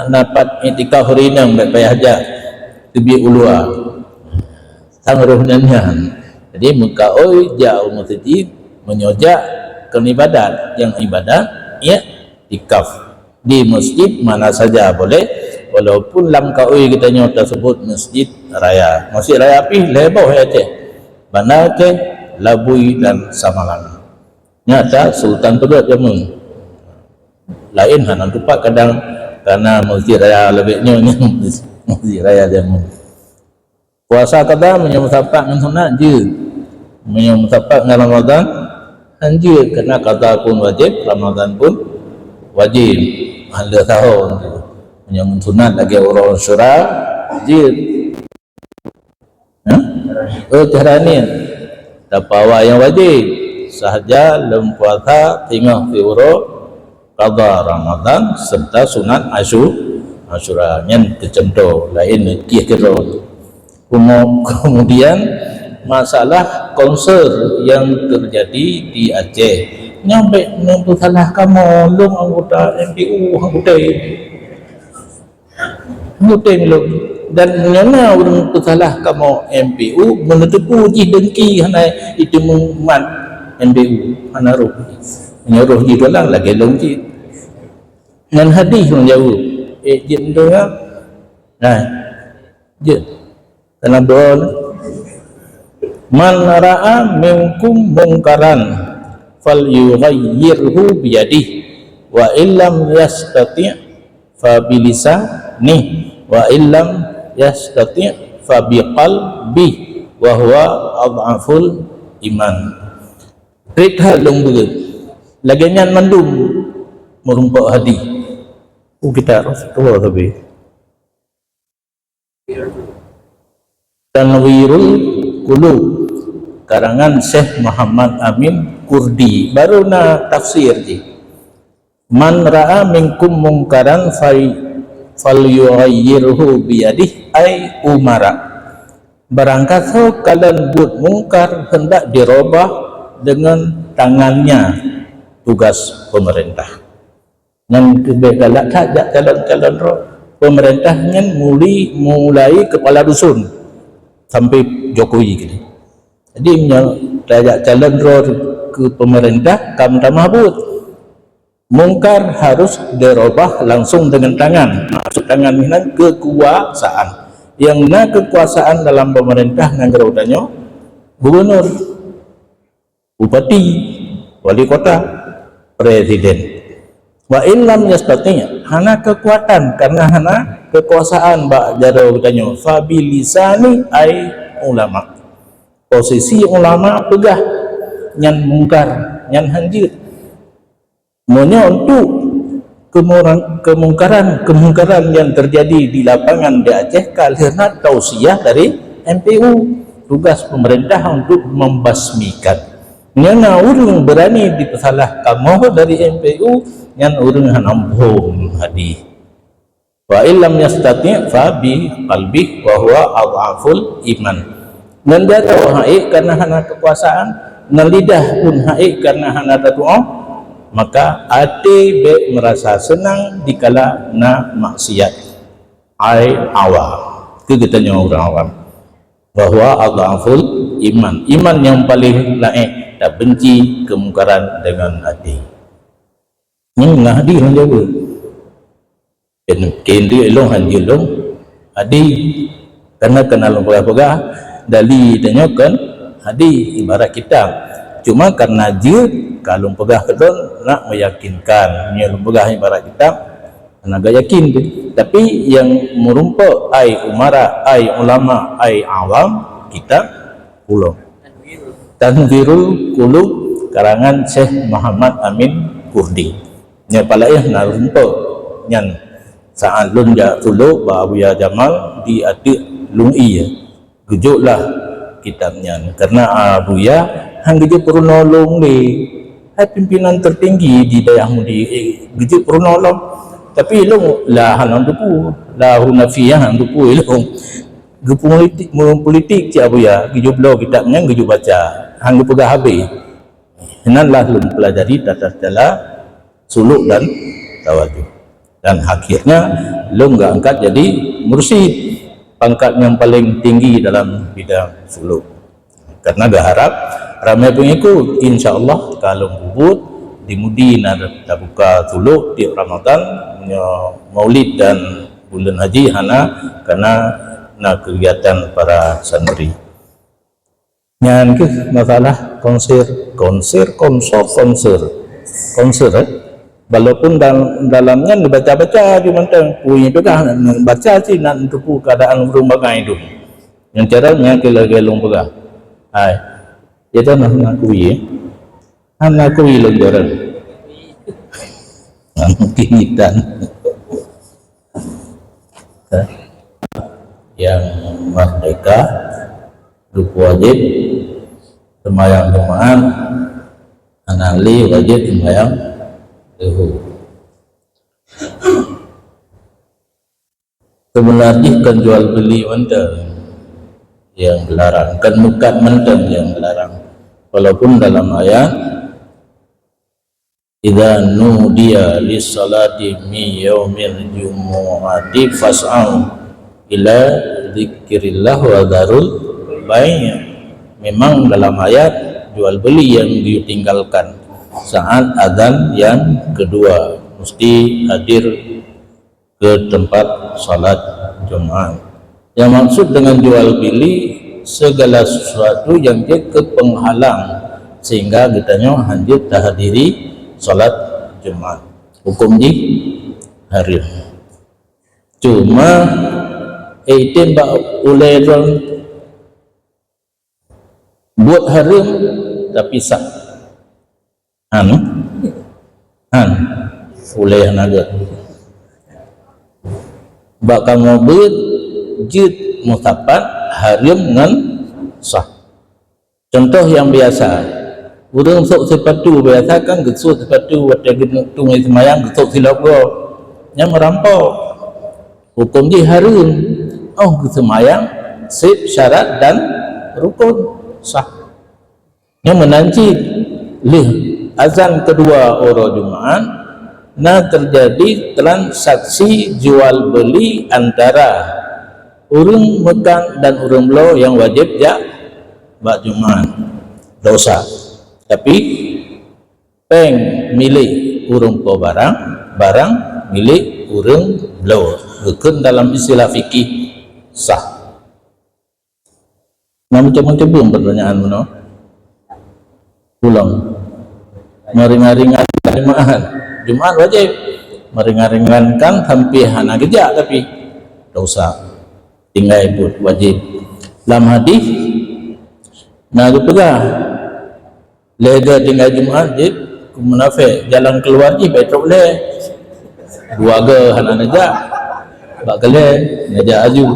[SPEAKER 1] dapat iktikaf rinang baik payah aja tebi ulua tangruh nyanyan. Jadi muka oi jauh masjid menyojak ke ibadat yang ibadat ya iktikaf di masjid mana saja boleh, walaupun lam kaui kita nyota sebut masjid raya api leboh ya ceh mana ke Labui dan Samalang nyata Sultan Pedut jamun lain hanan tupak kadang karena masjid raya lebihnya masjid raya jamun puasa kada menyamutapak dengan sunat je menyamutapak dengan Ramadan anjir kena kata pun wajib, Ramadan pun wajib ada tahun yang sunat lagi orang surah anjir cara ni tapawa yang wajib sahaja lempuasa tinggal fiuro qada Ramadan serta sunat Asyura yang kecentuh lain kira kemudian masalah konser yang terjadi di Aceh nyampe salah kamu long anggota MPU anggota milong dan mengenai orang salah kamu MPU menutupi uji dengki hanai itu mengumat MPU hanaruh menyeruh di dalam lagi longji dengan hadis menjawab jin doa nah jin dalam doa man ra'a minkum mungkaran falyughayyirhu biyadihi wa illam yastati' fa bilisanihi wa illam yastati' fa biqalbihi wa huwa adhaful iman. Rita lembut lagi nyan mandum merumpak hadi kita Rasulullah tapi Tanwirul Qulub karangan Syekh Muhammad Amin Kurdi baru na tafsir di man ra'a minkum mungkaran falyughayyirhu biyadihi ay umara barangkat kalian buat mungkar hendak dirubah dengan tangannya tugas pemerintah yang kebegalan tak calon-calon pemerintahnya mulai kepala dusun sampai Jokowi gini. Jadi menjadi calon ke pemerintah kamu tak mahbud mungkar harus dirubah langsung dengan tangan maksud tangan ini kekuasaan yang kekuasaan dalam pemerintah negara utanya gubernur, bupati, wali kota, presiden. Wa illam yastati' hana kekuatan karena hana kekuasaan bak jaro bertanya fabilisani ay ulama posisi ulama pegah nyan mungkar nyan hanjir monya untuk kemungkaran yang terjadi di lapangan di Aceh karena tausiah dari MPU tugas pemerintah untuk membasmikan nyana urung berani dipesalah kamu dari MPU nyan urung hanampung hadis wa illam yastati' fa bi qalbi wa huwa adhaful iman dan dia tahu haik karena hana kekuasaan dan lidah pun haik karena hana doa maka hati be merasa senang dikala na maksiat ai awal itu kitanya orang awam bahwa adhaful iman yang paling naik tak benci kemungkaran dengan hati ini ngahdi yang jawa kendri elong hanjilong hadi karena kenal pegah-pegah dali tanyakan hadi ibarat kita cuma karena dia kalau pegah kedon nak meyakinkan nyelum pegah ibarat kita agak yakin tu. Tapi yang merumpak ai umara ai ulama ai awam kita pulau Tanwirul Qulub karangan Syekh Muhammad Amin Kurdi nya palaih na rumpak nyan saat lun ja tulu ba Abuya Jamal di adik lungi gejuklah kitabnya karena Abuya hang gejuk perunolong di pimpinan tertinggi di daerah mudi gejuk perunolong tapi long lah hanan tupu lah hunafiyah hang tupu long politik cik abu ya gijo belo kita nyang gijo baca hang pegah habis henanlah lum pelajari tata cara suluk dan tawadhu, dan akhirnya lum enggak angkat jadi mursyid, pangkat yang paling tinggi dalam bidang suluk. Karena berharap ramai pengikut, insyaallah kalau bubut dimudi nak buka suluk tiap Ramadan Maulid dan bulan haji hana karena nak kegiatan para santri. Yang ke masalah konser walaupun dalamnya dibaca-baca di mana punya itu kan baca sih nak tupu keadaan rumah itu yang caranya kelong pegah hai itu nak akui lonjoran mungkin yang merdeka ruku wajib sembahyang Jumat, anali wajib sembahyang zuhur. Sebenarnya kan jual beli menteng yang dilarang, kan nukat menteng yang dilarang. Walaupun dalam ayat idza nudiya lis-salati min yaumil jumu'ati fas'au ila dzikrillah wa dzarul bai'. Memang dalam ayat jual beli yang ditinggalkan saat azan yang kedua, mesti hadir ke tempat salat Jumat. Yang maksud dengan jual beli segala sesuatu yang dia ke penghalang sehingga kitanya hadir tak hadiri salat Jumat. Hukum di haram. Cuma itu boleh buat haram tapi sah. Boleh naga. Bak kamu buat jid mutapat haram dengan sah. Contoh yang biasa, urang sok sepatu biasa kan gesut sepatu wata gentung semayang gesut silap go. Yang merampok hukum di haram. Oh semayang sip syarat dan rukun sah. Yang menanti lih azan kedua orang Jumat nah terjadi transaksi jual beli antara urang Mekah dan urang Belo yang wajib bak Jumat dosa, tapi peng milik urang po barang milik urang Belo rukun dalam istilah fikih sah. Nah macam-macam belum pertanyaan mana pulang meringan-ringan Jumat wajib meringan-ringankan hampir hana kerja tapi dosa tinggal ikut wajib. Dalam hadis nak pegah lega tinggal Jumat je munafik jalan keluar je baik boleh dua ke hana najak bak kale najak aju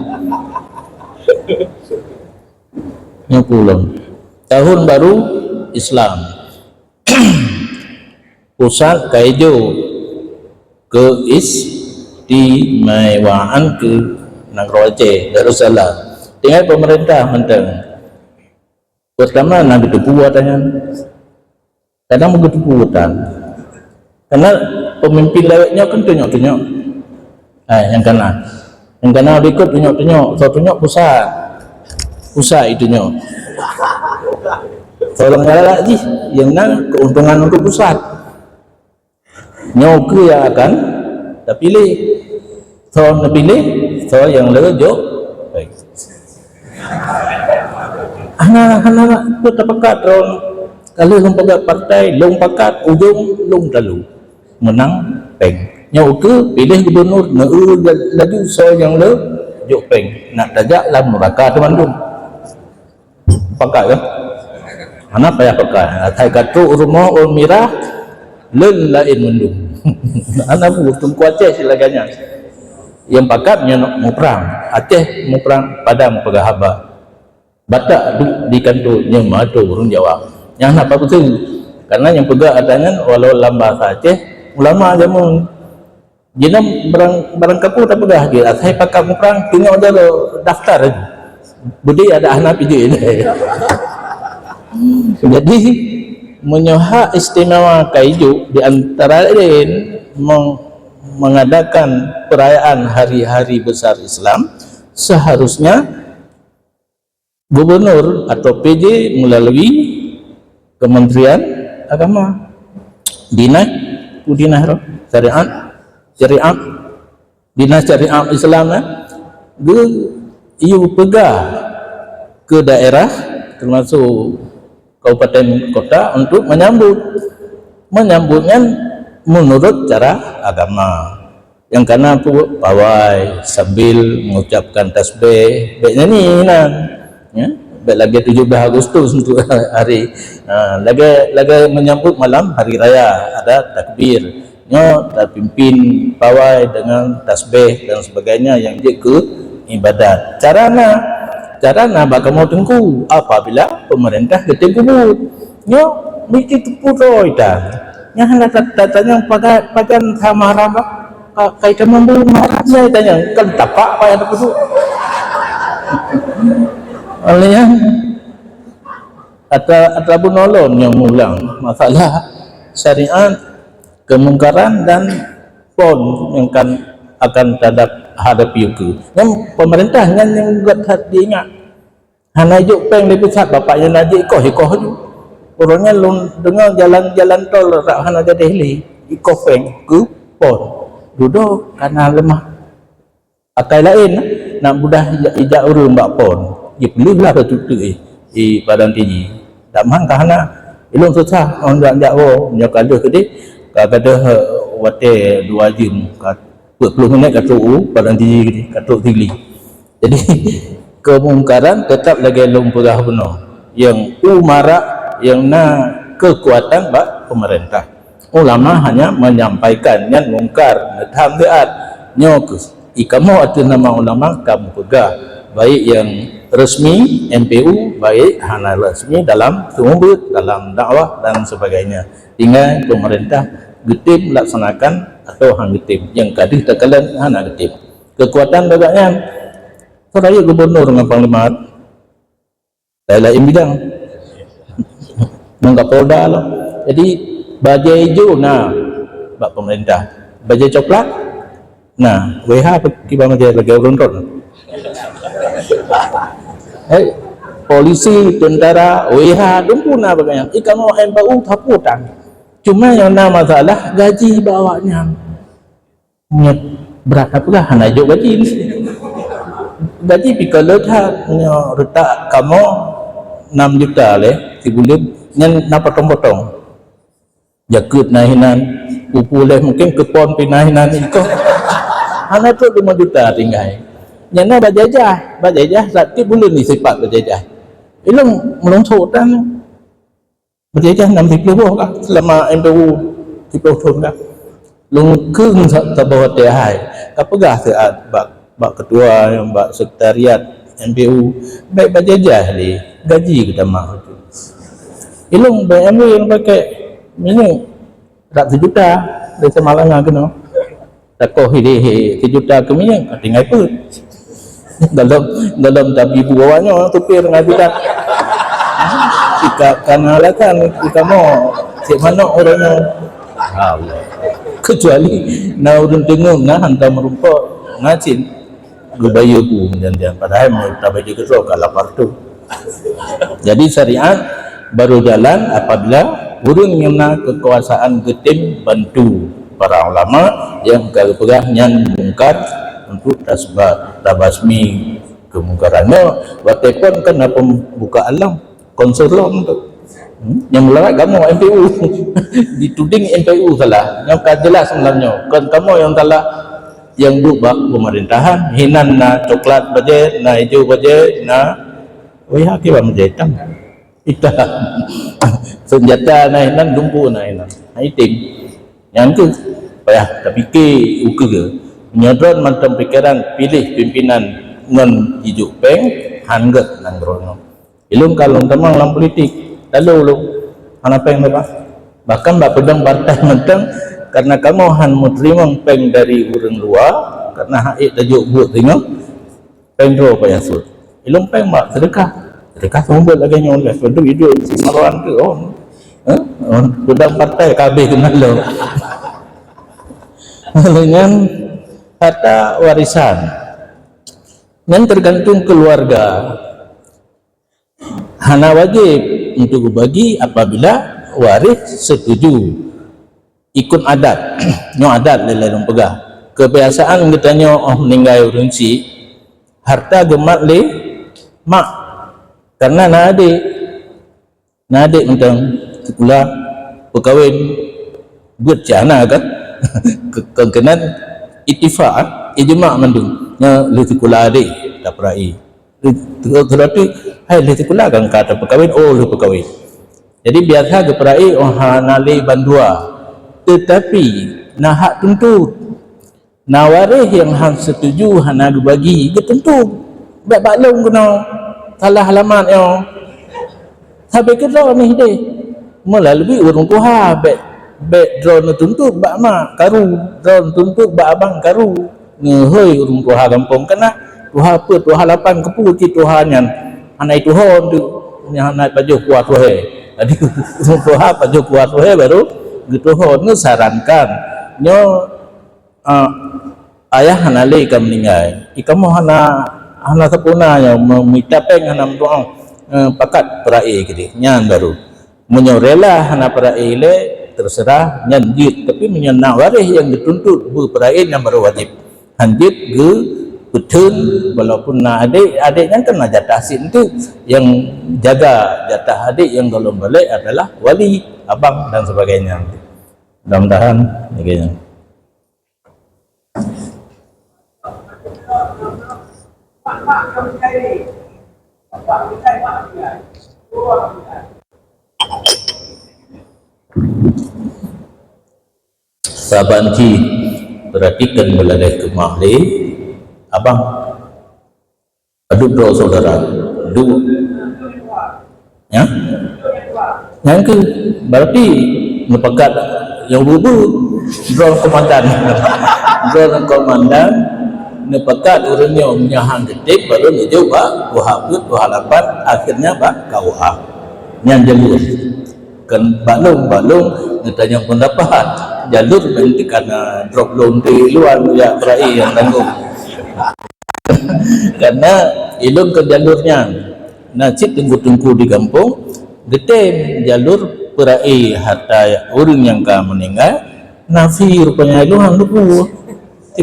[SPEAKER 1] yang pulang tahun baru Islam pusat kaijo keistimewaan ke Nanggroce Darussalam tinggal pemerintah menteng pertama nak ditipu katanya kadang begitu putan karena pemimpin lewatnya kan tunjuk-tunjuk yang kena ikut tunjuk-tunjuk so tunjuk pusat itunya orang lagi yang nak keuntungan untuk pusat nyoke yang akan terpilih so pilih so yang lebih baik anak itu terpekat kalau long pegat partai long pakat ujung long lalu menang peng nyoke pilih gubernur laju so yang lebih peng nak tajak lah meraka teman tu pakat kan anak payah pakai thai katu rumah orang mirah len lain mendung anak butuh kuatnya silaganya yang pakatnya mau perang Aceh mau perang Padang pegahaba Batak di kantornya madu orang Jawa yang apa betul karena yang pegah adanya walau dalam bahasa Aceh ulama jamu jenam barang kapur tak pegah dia saya pakai mau perang tengok aja daftar aja budi ada anak pijik ni. Jadi menyohak istimewa Kaijuk di antara lain mengadakan perayaan hari-hari besar Islam, seharusnya gubernur atau PJ melalui Kementerian Agama, Dinas Syariat Dinas Syariat Islam dia ia pegah ke daerah termasuk kabupaten kota untuk menyambutnya menurut cara agama, yang karena pawai sambil mengucapkan tasbih baiknya ni nan ya, baik lagi 17 Agustus untuk hari lagi menyambut malam hari raya ada takbir terpimpin pawai dengan tasbih dan sebagainya yang dia ke ibadat. Carana bakal mau tengku apabila pemerintah ketemu nyo mesti tepu dah nya hendak tanya pagan sama raba kaitan membulu marah saya tanya kan tapak apa yang tu olehnya atau bunolon yang ulang masalah syariat, kemungkaran dan pon yang akan terhadap hadapi itu. Yang pemerintah yang buat hati ingat. Hana juk peng di pusat bapaknya najik ikoh tu. Orangnya dengar jalan tol tak hana jadi heli. Ikoh peng ke pon. Duduk karena lemah. Akai lain nak mudah ijak urun mbak pon. Dia belilah betul-betul di Padang Tinggi. Tak mangkah hana. Ilung susah orang jak nyakada ke dia. Kata wate 2 jam 40 minit katuk Padang Tinggi katuk tinggi. Jadi kemungkaran tetap lagi long pegah benar yang marak yang kekuatan bak pemerintah. Ulama hanya menyampaikan yang mungkar ngetham deat nyokus ikamu atau nama ulama kamu pegah baik yang resmi MPU baik hana resmi dalam sumber dalam dakwah dan sebagainya. Tinggal pemerintah getim melaksanakan atau hang getim yang kadih tekalan hana getim kekuatan bagaknya seraya gubernur dengan panglima lain bidang menggap polda lah. Jadi bajai hijau bak pemerintah, bajai coklat WH kibar macam lagi urun-urun polisi, tentara, WH dumpu bagaknya kamu MPU taputan. Cuma yang masalah gaji bawanya berat apa lah hana juk gaji pikir letak kamu 6 juta sebulan yang nak potong-potong jakut nahinan upuleh mungkin kepon pinahinan itu hana tu 5 juta tinggal yang nak bajajah satu bulan ni sifat bajajah ilung melongsotan berjajah 60 kah selama MPU 10 tahun kah lung keung tabawa tehai kapegah saat bak ketua yang bak sekretariat MPU baik berjajah li gaji kita mah tu ilung BMW yang pakai minyak tak 1 juta dari semalang kena takoh he 1 juta ke minyak tinggal apa dalam tabi bawahnya tupir dengan bidat karena alasan kita mau cik mana orangnya Allah kecuali urun tengok hantar merumpok ngacin gubaya ku dan padahal mau tak bagi kesok lapar tu. Jadi syariat baru jalan apabila urun yang kekuasaan getim bantu para ulama yang kalau pegah nyan mungkar untuk tabasmi kemungkarannya walaupun kena pembuka alam konsulom tu yang melarat kamu MPU dituding MPU salah yang jelas sebenarnya kan kamu yang salah yang buat pemerintahan hinan coklat bajet hijau bajet akibat menjaitan kita senjata hinan dumpu hinan itim yang tu payah tapi menyodron mantan pikiran pilih pimpinan ngon hijuk peng hangget nang rono ilung kalau temang dalam politik lalu mana peng apa bahkan bak pedang partai mentang karena kamu han mau terima peng dari orang luar karena haik tajuk buat tengok peng ro payah sud ilong peng mak sedekah semua lagi nyon lah sudah hidup maruan tu sudah partai KB kenal lo dengan harta warisan yang tergantung keluarga hana wajib untuk bagi apabila waris setuju ikut adat nyo adat lelong pegah kebiasaan kita nyo meninggal urang si harta gemat le mak karena na adik tentang sekolah perkahwin buat jana kan kekenan ittifaq ijma' mandung nya le sekolah adik tak perai tetapi hai le sekolah kan kata perkahwin le perkahwin jadi biasa ke perai nale bandua tetapi nah hak tuntut nah waris yang hang setuju hana bagi ke tentu bak baklong kena salah alamat yo sampai ke draw ni deh mula lebih urung kuha bak draw na tuntut bak mak karu draw tuntut bak abang karu ngehoi urung kuha kampung kena tuha apa tuha lapan kepu ki tuha nyan anai tuhon tu nya anai pajo kuat tuhe tadi tuha pajo kuat tuhe baru gitu hon sarankan nyo ayah hana le kam meninggal ikamu hana sapuna yang meminta peng hana doa pakat perai gede nyan baru menyorela hana perai le terserah nyan jit tapi menyenang waris yang dituntut berperai yang baru wajib hanjit ge betul walaupun adiknya kena jatah sin tu yang jaga jatah adik yang kalau balik adalah wali abang dan sebagainya mudah-mudahan begini. Sabanci perhatikan melalui ke mahli abang aduk doa saudara dua ya yang ke berarti mepekat yang bubu drone komandan drone komandan nepekat urangnya menyahan detik baru menuju bak 28 akhirnya bak KUA yang jalur kan balung ditanya pendapat jalur nanti karena drop loan di luar ya perai yang tanggung karena ilung ke jalurnya nasib tunggu di kampung detem jalur perai harta orang yang kamu meninggal nafi rupanya iluhan 30%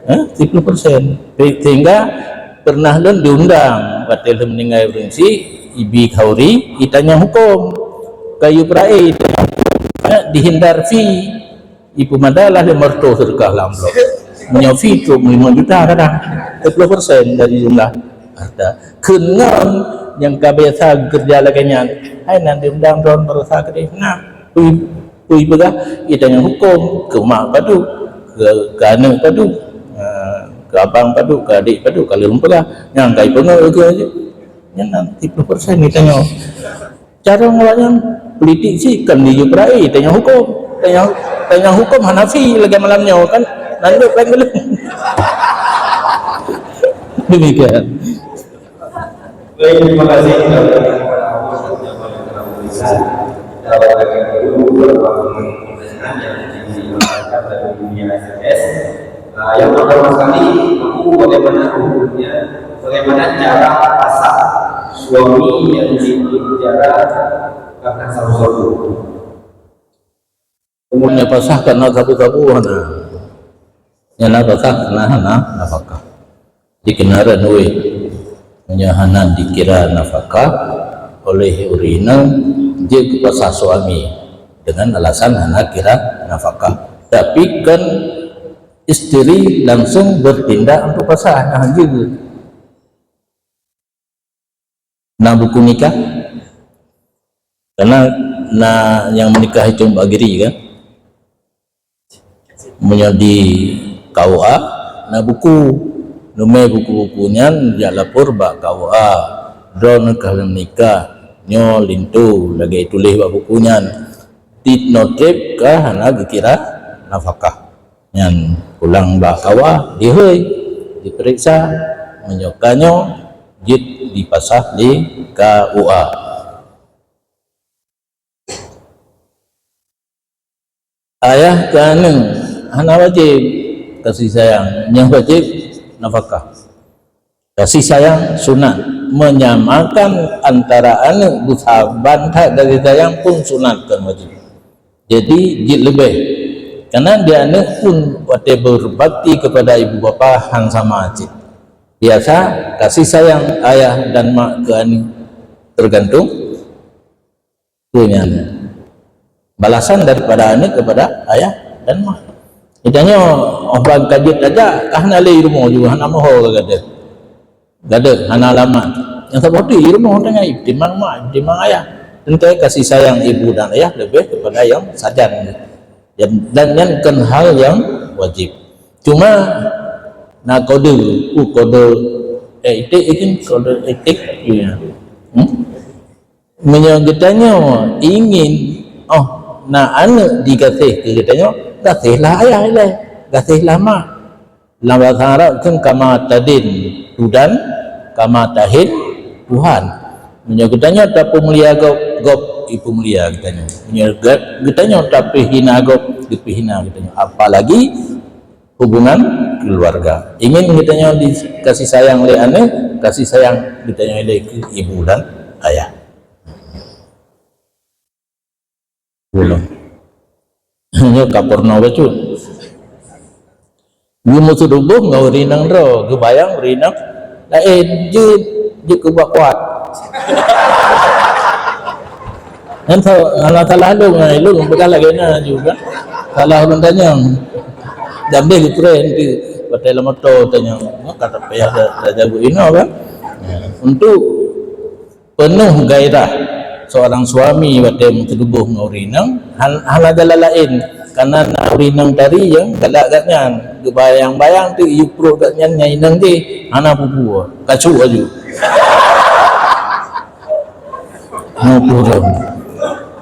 [SPEAKER 1] 30% sehingga pernah diundang batal meninggal orang si ibi khauri itanya hukum kayu perai dihindar fi ibu madalah dia mertu sedekah lamblok menyofi itu 5 juta kadang 30% dari jumlah harta kenang yang kebiasa kerja lagi hai nanti undang don merasa kedih nah pui begah itanya hukum ke mak padu ke anak padu ke abang padu ke adik padu kalau lumpah yang kai pengal ke aja yang 30% itanya cara ngawanya politik sih kan di Jeprai tanya hukum Hanafi lagi malamnya kan nanti pengen demikian.
[SPEAKER 2] Baik, terima kasih kepada yang pertama sekali bagaimana hukumnya, bagaimana cara pasak suami yang dipenjara karena sabu-sabu.
[SPEAKER 1] Umumnya pasah karena sabu-sabu yang pasah karena nafkah. Dikenaran oleh penyahanan dikira nafkah oleh urina dia pasah suami dengan alasan anak kira nafkah. Tapi kan istri langsung bertindak untuk pasah juga. Nah buku nikah karena yang menikah itu bagiri kan menjadi KUA nah buku nomor buku-bukunya dia lapor bak KUA don kalau menikah nyo lintu lagi tulis bak bukunya tit notrip kah hana dikira nafkah yang pulang bak KUA dihoi diperiksa menyokanyo jid dipasah di KUA. Ayah kan hana wajib kasih sayang, yang wajib nafkah. Kasih sayang sunat, menyamakan antara anak bantai kasih sayang pun sunat kan wajib. Jadi jid lebih, karena dia anak pun wate berbakti kepada ibu bapa hang sama jid. Biasa kasih sayang ayah dan mak ke anak tergantung punya anak. Balasan daripada anak kepada ayah dan mak. Itanya orang kajit aja kahna le rumah juga hana moho kagade. Gade hana alamat. Yang seperti rumah tengah timang mak, timang ayah. Tentu kasih sayang ibu dan ayah lebih kepada yang sajan. Dan yang kan hal yang wajib. Cuma nak kode etik ya. Menyangkutnya ingin nak anak dikasih ke katanya kasihlah ayah ilai, kasihlah mak. Dalam bahasa Arab kan kama tadin tudan, kama tahin Tuhan. Menyangkutnya tapi mulia gop ibu mulia katanya. Menyangkutnya tapi hina gop dipihina katanya. Apalagi hubungan keluarga. Ingin katanya dikasih sayang oleh anak, kasih sayang katanya oleh ibu dan ayah. Belum hanya kapurna bacu dia musuh dubuh ngau rinang ro kebayang rinang lain je kuat kan salah lu lu begal lagi na juga salah ulun tanya jambe lipuren di hotel moto tanya kata payah jago ino kan untuk penuh gairah seorang suami wate terdubuh ngaurinang hal ada lain karena ngaurinang tadi yang galak-galaknya bayang-bayang tu you pro gatnya nyainang di ana bubu kacu aju pulang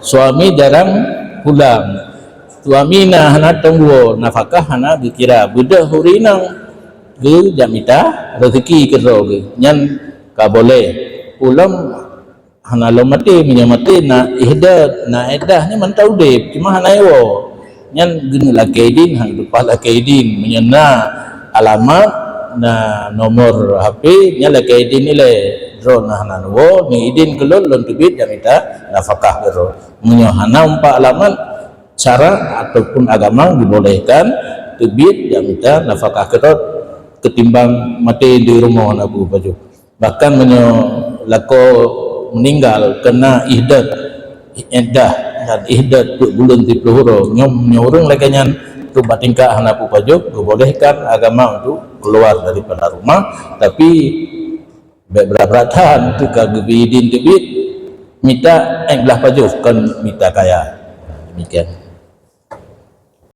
[SPEAKER 1] suami jarang pulang suami na hana tunggu nafkah hana dikira budak hurinang ge jamita rezeki kero ge nyan ka boleh pulang hana lo mati menyamati na ihdah ni mantau dep cuma hana yo nyan gini lakaidin hang lupa lakaidin menyana alamat na nomor HP nya lakaidin ile drone hana wo ni idin kelon lon tubit jamita nafkah kero menyo hana umpa alamat cara ataupun agama dibolehkan tubit jamita nafkah kero ketimbang mati di rumah abu baju bahkan menyo lako meninggal kena ihdat dan ihdat bulan 30 huruf nyorong lekanyan tu batingkah hanapu pajuk dibolehkan agama untuk keluar daripada rumah tapi berberatan tu kagibidin tibit minta belah pajuk kan minta kaya demikian.